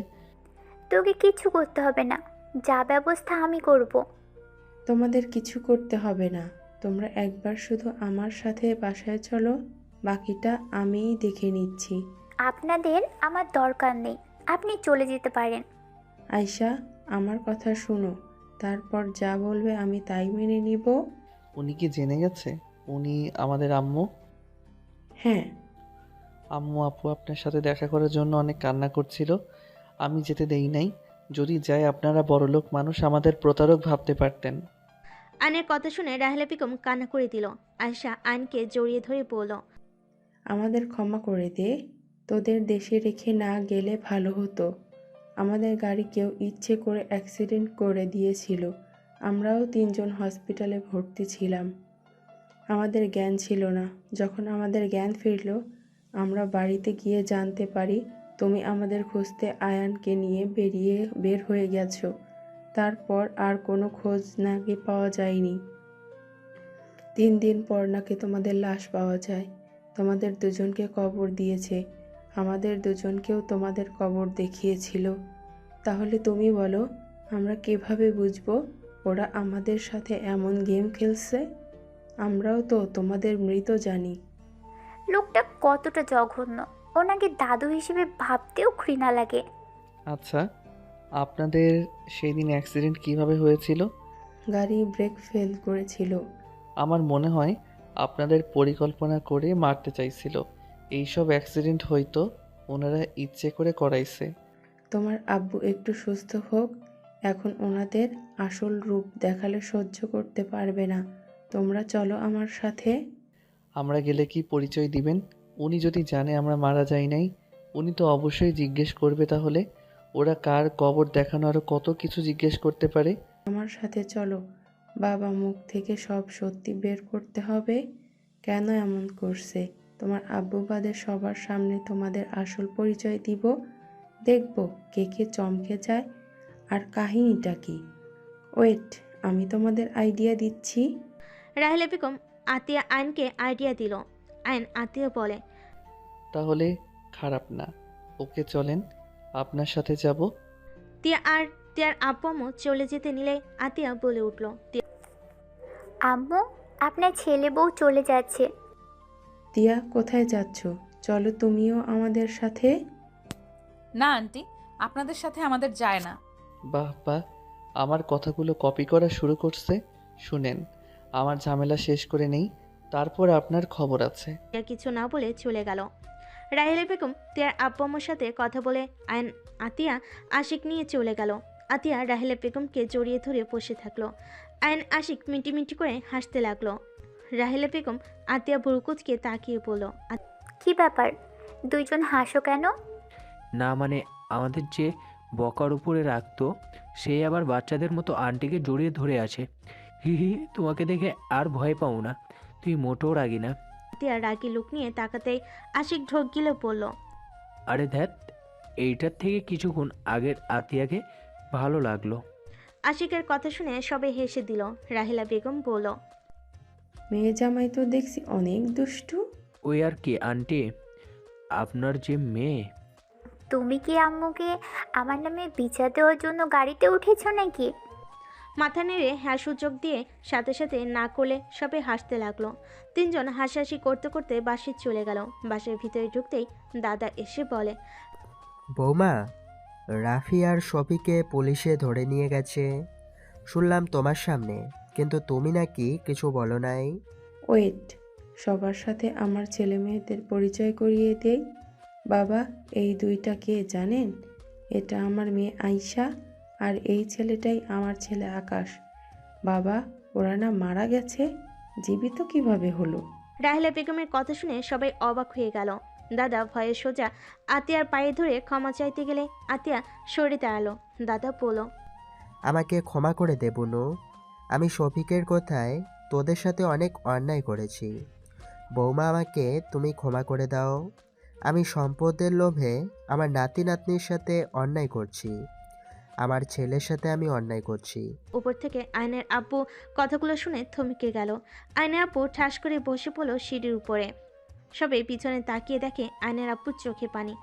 তোকে কিচ্ছু করতে হবে না, যা ব্যবস্থা আমি করব। তোমাদের কিছু করতে হবে না, তোমরা একবার শুধু আমার সাথে বাসায় চলো, বাকিটা আমিই দেখে নিচ্ছি। আপনাদের আমার দরকার নেই, আপনি চলে যেতে পারেন। আয়শা, আমার কথা শোনো, তারপর যা বলবে আমি তাই মেনে নিব। উনি কি জেনে গেছে উনি আমাদের আম্মু? হ্যাঁ। আম্মু আপু আপনার সাথে দেখা করার জন্য অনেক কান্না করছিল, আমি যেতে দেই নাই। যদি যায় আপনারা বড়লোক মানুষ, আমাদের প্রতারক ভাবতে পারতেন। আয়নের কথা শুনে রাহিলা বেগম কান্না করে দিল। আয়শা আয়নকে জড়িয়ে ধরে বলল, আমাদের ক্ষমা করে দে, তোদের দেশে রেখে না গেলে ভালো হতো। আমাদের গাড়ি কেউ ইচ্ছে করে অ্যাক্সিডেন্ট করে দিয়েছিল, আমরাও 3 জন হসপিটালে ভর্তি ছিলাম। আমাদের জ্ঞান ছিল না, যখন আমাদের জ্ঞান ফিরল আমরা বাড়িতে গিয়ে জানতে পারি তুমি আমাদের খুঁজতে আয়ানকে নিয়ে বের হয়ে গেছো। তারপর আর কোনো খোঁজ নাকি পাওয়া যায়নি। 3 দিন পর নাকি তোমাদের লাশ পাওয়া যায়। তোমাদের দুজনকে কবর দিয়েছে, আমাদের দুজনকেও তোমাদের কবর দেখিয়েছিল। তাহলে তুমি বলো আমরা কিভাবে বুঝবো ওরা আমাদের সাথে এমন গেম খেলছে? আমরাও তো তোমাদের মৃত জানি। লোকটা কতটা জঘন্য, ওনাকে দাদু হিসেবে ভাবতেও ঘৃণা লাগে। আচ্ছা আপনাদের সেই দিন অ্যাক্সিডেন্ট কিভাবে হয়েছিল? গাড়ি ব্রেক ফেল করেছিল। আমার মনে হয় আপনাদের পরিকল্পনা করে মারতে চাইছিল। এইসব অ্যাক্সিডেন্ট হয়তো ওনারা ইচ্ছে করে করাইছে। তোমার আব্বু একটু সুস্থ হোক, এখন ওনাদের আসল রূপ দেখালে সহ্য করতে পারবে না। তোমরা চলো আমার সাথে। আমরা গেলে কি পরিচয় দিবেন? উনি যদি জানে আমরা মারা যাই নাই, উনি তো অবশ্যই জিজ্ঞেস করবে। তাহলে ওরা কার কবর দেখানো আরও কত কিছু জিজ্ঞেস করতে পারে। আমার সাথে চলো, বাবা মুখ থেকে সব সত্যি বের করতে হবে। কেন এমন করছে তোমার আব্বু বাদে সবার সামনে তোমাদের আসল পরিচয় দিব। দেখব কে কে চমকে যায় আর কাহিনীটা কি। ওয়েট, আমি তোমাদের আইডিয়া দিচ্ছি। রাহিলা বেগম আতিয়া আয়নকে আইডিয়া দিল। আয়ন আতিয়া বলে, তাহলে খারাপ না, ওকে চলেন, আপনার সাথে যাব। তিয়ার আব্বু আম্মু চলে যেতে নিলে আতিয়া বলে উঠল, আম্মু, আপনার ছেলে বউ চলে যাচ্ছে। তিয়া, কোথায় যাচ্ছ? চলো তুমিও আমাদের সাথে। না আন্টি, আপনাদের সাথে আমাদের যায় না। বাহ বাহ, আমার কথাগুলো কপি করা শুরু করছে। শুনেন, আমার ঝামেলা শেষ করে নেই, তারপর আপনার খবর আছে। তিয়া কিছু না বলে চলে গেল। রাহিলা বেগম তিয়ার আব্বু আম্মুর সাথে কথা বলে আয়ন আতিয়া আশিক নিয়ে চলে গেল। আতিয়া রাহিলা বেগমকে জড়িয়ে ধরে বসে থাকলো। আয়ন আশিক মিটি মিটি করে হাসতে লাগলো। রাহিলা বেগম আতিয়া বুরুকুচকে তাকিয়ে বলল, কি ব্যাপার, দুইজন হাসো কেন? না মানে আমাদের যে বকার উপরে রাখতো সেই আবার বাচ্চাদের মতো আন্টিকে জড়িয়ে ধরে আছে। হি হি, তোমাকে দেখে আর ভয় পাও না, তুই মোটেও রাগি না। আতিয়া রাগি লুক নিয়ে তাকাতেই আশিক ঢোক গিলে বলল, আরে ধ্যাত, এইটার থেকে কিছুক্ষণ আগের আতিয়াকে ভালো লাগলো। আশিকের কথা শুনে সবাই হেসে দিল। রাহিলা বেগম বলল, মেয়ে জামাই তো দেখছি অনেক দুষ্টু। ওই আর কি আন্টি, আপনার যে মেয়ে। তুমি কি আম্মুকে আমার নামে বিচার দেওয়ার জন্য গাড়িতে উঠেছো নাকি? মাথা নেড়ে হ্যাঁ সূচক দিয়ে সাথে সাথে না করলে সবাই হাসতে লাগলো। 3 জন হাসাহাসি করতে করতে বাসে চলে গেল। বাসের ভিতরে ঢুকতেই দাদা এসে বলে, বৌমা, রাফি আর শফিকে পুলিশে ধরে নিয়ে গেছে শুনলাম তোমার সামনে, কিন্তু তুমি নাকি কিছু বলো নাই। ওয়েট, সবার সাথে আমার ছেলে মেয়েদের পরিচয় করিয়ে দেই। বাবা, এই দুইটা কে জানেন? এটা আমার মেয়ে আয়শা, আর এই ছেলেটাই আমার ছেলে আকাশ। বাবা, ওরা না মারা গেছে, জীবিত কিভাবে হলো? রাহেলা বেগমের কথা শুনে সবাই অবাক হয়ে গেল। দাদা ভয়ে সোজা আতিয়ার পায়ে ধরে ক্ষমা চাইতে গেলে আতিয়া সরে দাঁড়ালো। দাদা বলল, আমাকে ক্ষমা করে দে বুনু। আমি শফিকের কথায় তোদের সাথে অনেক অন্যায় করেছি। বৌমা, আমাকে তুমি ক্ষমা করে দাও। আমি সম্পদের লোভে আমার নাতি নাতনির সাথে অন্যায় করছি। আমার ছেলের সাথে আমি অন্যায় করছি। উপর থেকে আয়নের আব্বু কথাগুলো শুনে থমকে গেল। আয়নের আব্বু ঠাস করে বসে পড়ল সিঁড়ির উপরে। সবাই পিছনে তাকিয়ে দেখে আয়নের আব্বুর চোখে পানি।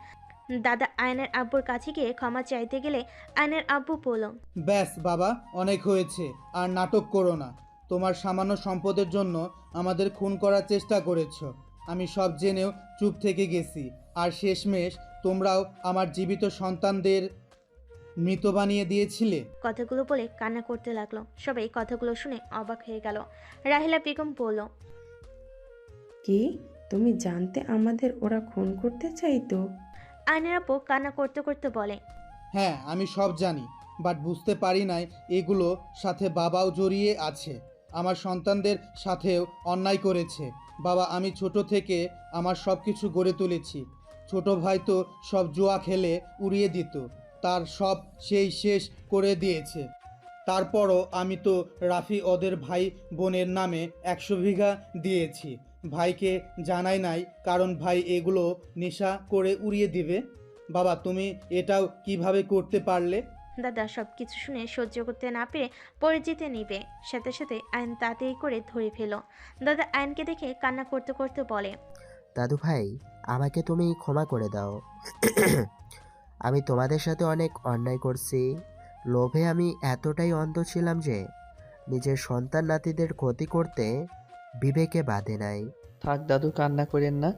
দাদা আয়নের আব্বুর কাছে গিয়ে ক্ষমা চাইতে গেলে আয়নের আব্বু বলল, ব্যাস বাবা, অনেক হয়েছে, আর নাটক করো না। তোমার সামান্য সম্পদের জন্য আমাদের খুন করার চেষ্টা করেছো। আমি সব জেনেও চুপ থেকে গেছি, আর শেষমেশ তোমরাও আমার জীবিত সন্তানদের মৃত বানিয়ে দিয়েছিলে। কথাগুলো বলে কান্না করতে লাগলো। সবাই কথাগুলো শুনে অবাক হয়ে গেল। রাহেলা বেগম বলল, কি তুমি জানতে আমাদের ওরা খুন করতে চাইতো? আয়নের আব্বু কান্না করতে করতে বলে, হ্যাঁ, আমি সব জানি, বাট বুঝতে পারি নাই এগুলো সাথে বাবাও জড়িয়ে আছে। আমার সন্তানদের সাথেও অন্যায় করেছে। বাবা, আমি ছোট থেকে আমার সব কিছু গড়ে তুলেছি। ছোট ভাই তো সব জুয়া খেলে উড়িয়ে দিত, তার সব সেই শেষ করে দিয়েছে। তারপরও আমি তো রাফি ওদের ভাই বোনের নামে 100 বিঘা দিয়েছি। ভাইকে জানাই নাই, কারণ ভাই এগুলো নেশা করে উড়িয়ে দিবে। বাবা, তুমি এটাও কিভাবে করতে পারলে? দাদা সব কিছু শুনে সহ্য করতে না পেরে পড়ে যেতে নিবে। সাথে সাথে আয়ন তাড়াতাড়ি করে ধরে ফেলো। দাদা আয়নকে দেখে কান্না করতে করতে বলে, দাদু ভাই, আমাকে তুমি ক্ষমা করে দাও। আমি তোমাদের সাথে অনেক অন্যায় করছি। লোভে আমি এতটাই অন্ধ ছিলাম যে নিজের সন্তান নাতিদের ক্ষতি করতে বিবেকে বাধে নাই। থাক দাদু, কান্না করেন না।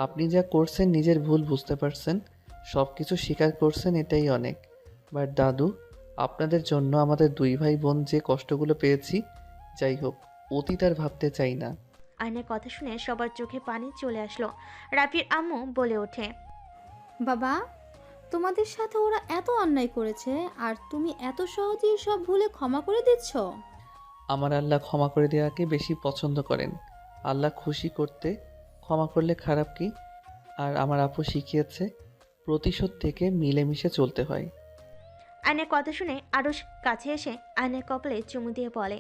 আপনি যা করছেন নিজের ভুল বুঝতে পারছেন, সব কিছু স্বীকার করছেন, এটাই অনেক। বাট দাদু, আপনাদের জন্য আমাদের 2 ভাই বোন যে কষ্টগুলো পেয়েছি, যাই হোক, অতীত আর ভাবতে চাই না। আয়নের কথা শুনে সবার চোখে পানি চলে আসলো। রাফির আম্মু বলে ওঠে, বাবা, তোমাদের সাথে ওরা এত অন্যায় করেছে আর তুমি এত সহজেই সব ভুলে ক্ষমা করে দিচ্ছ? আমার আল্লাহ ক্ষমা করে দেওয়াকে বেশি পছন্দ করেন। আল্লাহ খুশি করতে ক্ষমা করলে খারাপ কি? আর আমার আপু শিখিয়েছে প্রতিশোধ থেকে মিলেমিশে চলতে হয়। আয়নের কথা শুনে আরুষ কাছে এসে আয়নের কপালে চুমু দিয়ে বলে,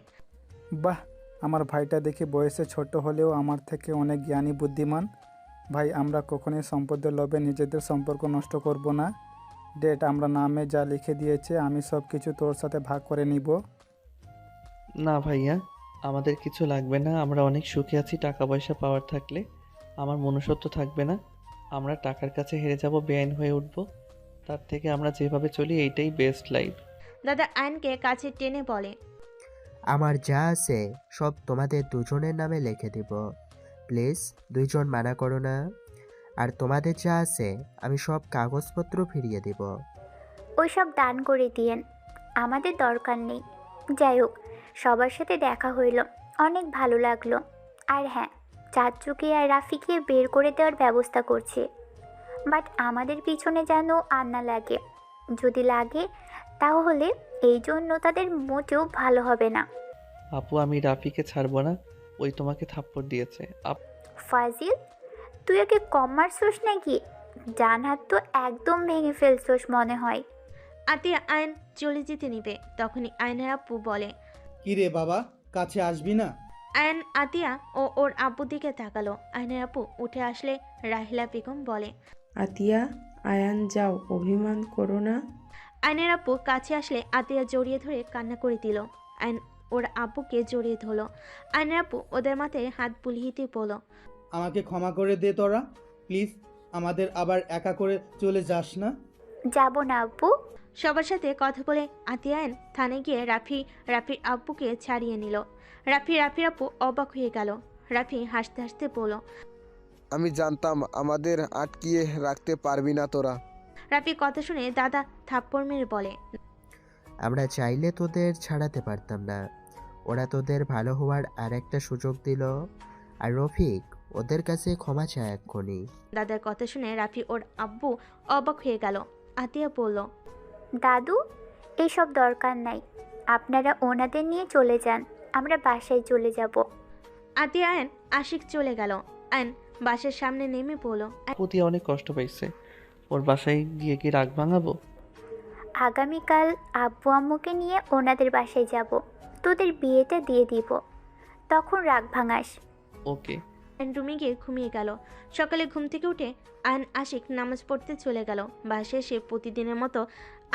বাহ, আমার ভাইটা দেখে বয়সে ছোট হলেও আমার থেকে অনেক জ্ঞানী বুদ্ধিমান। ভাই, আমরা কখনোই সম্পদের লোভে নিজেদের সম্পর্ক নষ্ট করব না। ডেট, আমরা নামে যা লিখে দিয়েছে আমি সব কিছু তোর সাথে ভাগ করে নিব। না ভাইয়া, আমাদের কিছু লাগবে না। আমরা অনেক সুখে আছি। টাকা পয়সা পাওয়ার থাকলে আমার মনুষ্যত্ব থাকবে না। আমরা টাকার কাছে হেরে যাব, বেআইন হয়ে উঠব। তার থেকে আমরা যেভাবে চলি এইটাই বেস্ট লাইফ। দাদা আয়নকে কাছে টেনে বলে, আমার যা আছে সব তোমাদের দুজনের নামে লিখে দিব। প্লিজ, 2 জন মানা করো না। আর তোমাদের যা আছে আমি সব কাগজপত্র ফিরিয়ে দিব। ওই সব দান করে দিয়েন, আমাদের দরকার নেই। যাই হোক, সবার সাথে দেখা হইল, অনেক ভালো লাগলো। আর হ্যাঁ, চাচুকে আর রাফিকে বের করে দেওয়ার ব্যবস্থা করছি। বাট আমাদের পিছনে যেন আর না লাগে। যদি লাগে তাহলে এই জন্য তাদের মোটেও ভালো হবে না। আপু, আমি রাফিকে ছাড়বো না। ওই তোমাকে থাপ্পড় দিয়েছে। ফাজিল, তুই ওকে কম মারছস নাকি? ডান হাত তো একদম ভেঙে ফেলছস মনে হয়। আতিয়া আয়ন চলে যেতে নিবে, তখনই আয়নের আব্বু বলে, কিরে বাবা, কাছে আসবি না? আয়ন আতিয়া ও ওর আব্বুর দিকে তাকালো। আয়নের আব্বু উঠে আসলে রাহিলা বেগম বলে, আতিয়া, আয়ান যাও, অভিমান করো না। আয়নের আব্বু কাছে আসলে আতিয়া জড়িয়ে ধরে কান্না করে দিল। আয়ন ওর আব্বুকে জড়িয়ে ধরলো। আয়নের আব্বু ওদের মাথায় হাত বুলিয়ে দিয়ে বলল, আমাকে ক্ষমা করে দে তোরা, প্লিজ। আমাদের আবার একা করে চলে যাস না। যাব না আব্বু। সবার সাথে কথা বলে আতিয়া আয়ন থানায় গিয়ে রাফির আব্বুকে ছাড়িয়ে নিল। রাফির আব্বু অবাক হয়ে গেল। রাফি হাসতে হাসতে বলল, আমি জানতাম আমাদের আটকিয়ে রাখতে পারবি না তোরা। রাফি কথা শুনে দাদা থাপ্পড় মেরে বলে, আমরা চাইলে তোদের ছাড়াতে পারতাম না। ওরা তোদের ভালো হওয়ার আর একটা সুযোগ দিল। আর রফিক, ওদের কাছে ক্ষমা চায় এক্ষুনি। দাদার কথা শুনে রাফি ওর আব্বু অবাক হয়ে গেল। আতিয়া বলল, দাদু, এইসব দরকার নাই। আপনারা ওনাদের নিয়ে চলে যান, আমরা বাসায় চলে যাব। আতিয়া আয়ন আশিক চলে গেল। আয়ন বাসার সামনে নেমে পড়ল। প্রতি অনেক কষ্ট পাইছে, ওর বাসায় গিয়ে কি রাগ ভাঙাবো? আগামীকাল আব্বু আম্মুকে নিয়ে ওনাদের বাসায় যাব, তোদের বিয়েটা দিয়ে দিব, তখন রাগ ভাঙাস। ওকে। আয়ন রুমে গিয়ে ঘুমিয়ে গেল। সকালে ঘুম থেকে উঠে আয়ন আশিক নামাজ পড়তে চলে গেল। বাসায় সে প্রতিদিনের মতো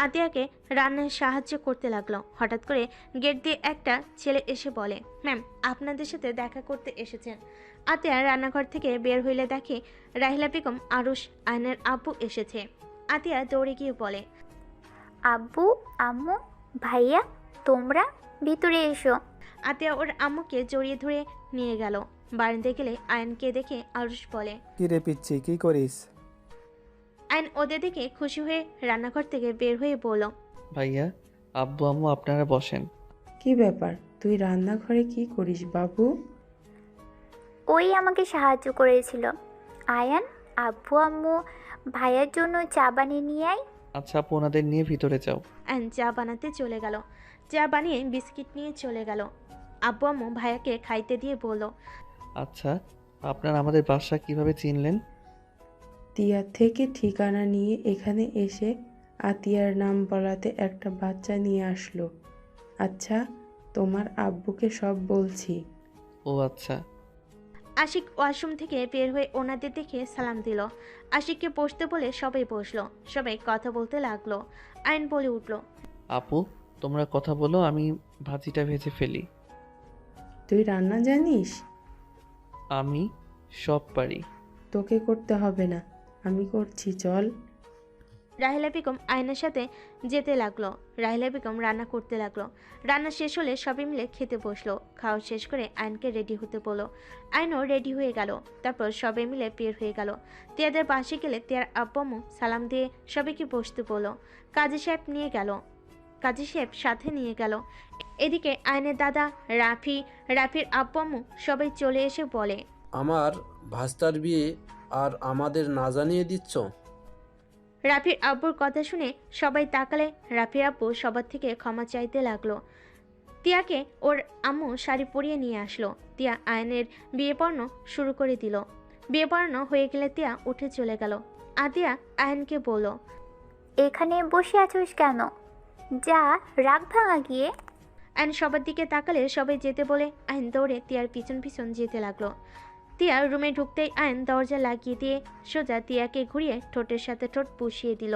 আতিয়াকে রান্নায় সাহায্য করতে লাগলো। হঠাৎ করে গেট দিয়ে একটা ছেলে এসে বলে, ম্যাম আপনাদের সাথে দেখা করতে এসেছেন। আতিয়া রান্নাঘর থেকে বের হইলে দেখে রাহিলা বেগম আরুষ আয়নের আব্বু এসেছে। আতিয়া দৌড়ে গিয়ে বলে, আব্বু আম্মু ভাইয়া তোমরা ভিতরে এসো। আতিয়া ওর আম্মুকে জড়িয়ে ধরে নিয়ে গেল। বারান্দায় গেলে আয়নকে দেখে আরুষ বলে, কি রে পিচ্ছি, কি করিস? আয়ন ওদের দেখে খুশি হয়ে রান্নাঘর থেকে বের হয়ে বলল, ভাইয়া আব্বু আম্মু আপনারা বসেন। কি ব্যাপার, তুই রান্নাঘরে কি করিস বাবু? ওই আমাকে সাহায্য করেছিল। আয়ান আব্বু আম্মু ভাইয়ার জন্য চা বানিয়ে নিয়ে আয়। আচ্ছা আপু ওনাদের নিয়ে ভিতরে যাও। আয়ন চা বানাতে চলে গেল। চা বানিয়ে বিস্কিট নিয়ে চলে গেল। আব্বু আম্মু ভাইয়াকে খাইতে দিয়ে বলল, আচ্ছা আপনারা আমাদের বাসা কিভাবে চিনলেন? তিয়া থেকে ঠিকানা নিয়ে এখানে এসে আতিয়ার নাম বলাতে একটা বাচ্চা নিয়ে আসলো। আচ্ছা তোমার আব্বুকে সব বলছি। ও আচ্ছা। আশিক ওয়াশরুম থেকে বের হয়ে ওনাদের দেখে সালাম দিল। আশিককে বসতে বলে সবাই বসলো। সবাই কথা বলতে লাগলো। আয়ন বলে উঠল, আপু তোমরা কথা বলো, আমি ভাজিটা ভেজে ফেলি। তুই রান্না জানিস? আমি সব পারি। তোকে করতে হবে না, আমি করছি, চল। রাহিলা বেগম আয়নের সাথে যেতে লাগলো। রাহিলা বেগম রান্না করতে লাগলো। রান্না শেষ হলে সবাই মিলে খেতে বসলো। খাওয়া শেষ করে আয়নকে রেডি হতে বললো। আয়নও রেডি হয়ে গেল। তারপর সবাই মিলে বের হয়ে গেল। তিয়াদের পাশে গেলে তিয়ার আব্বু আম্মু সালাম দিয়ে সবাইকে বসতে বললো। কাজী সাহেব সাথে নিয়ে গেল। এদিকে আয়নের দাদা রাফির আব্বু আম্মু সবাই চলে এসে বলে, আমার ভাস্তার বিয়ে আর আমাদের না জানিয়ে দিচ্ছ? রাফির আব্বুর কথা শুনে সবাই তাকালে। রাফির আব্বু সবার থেকে ক্ষমা চাইতে লাগলো। তিয়াকে ওর আম্মু শাড়ি পরিয়ে নিয়ে আসলো। তিয়া আয়নের বিয়ে পড়ানো শুরু করে দিল। বিয়ে পড়ানো হয়ে গেলে তিয়া উঠে চলে গেল। আতিয়া আয়নকে বলল, এখানে বসে আছোস কেন? যা রাগ ভাঙা গিয়ে। আয়ন সবার দিকে তাকালে সবাই যেতে বলে আয়ন দৌড়ে তিয়ার পিছন পিছন যেতে লাগলো। তিয়া রুমে ঢুকতেই আয়ন দরজা লাগিয়ে দিয়ে সোজা তিয়াকে ঘুরিয়ে ঠোঁটের সাথে ঠোঁট পুষিয়ে দিল।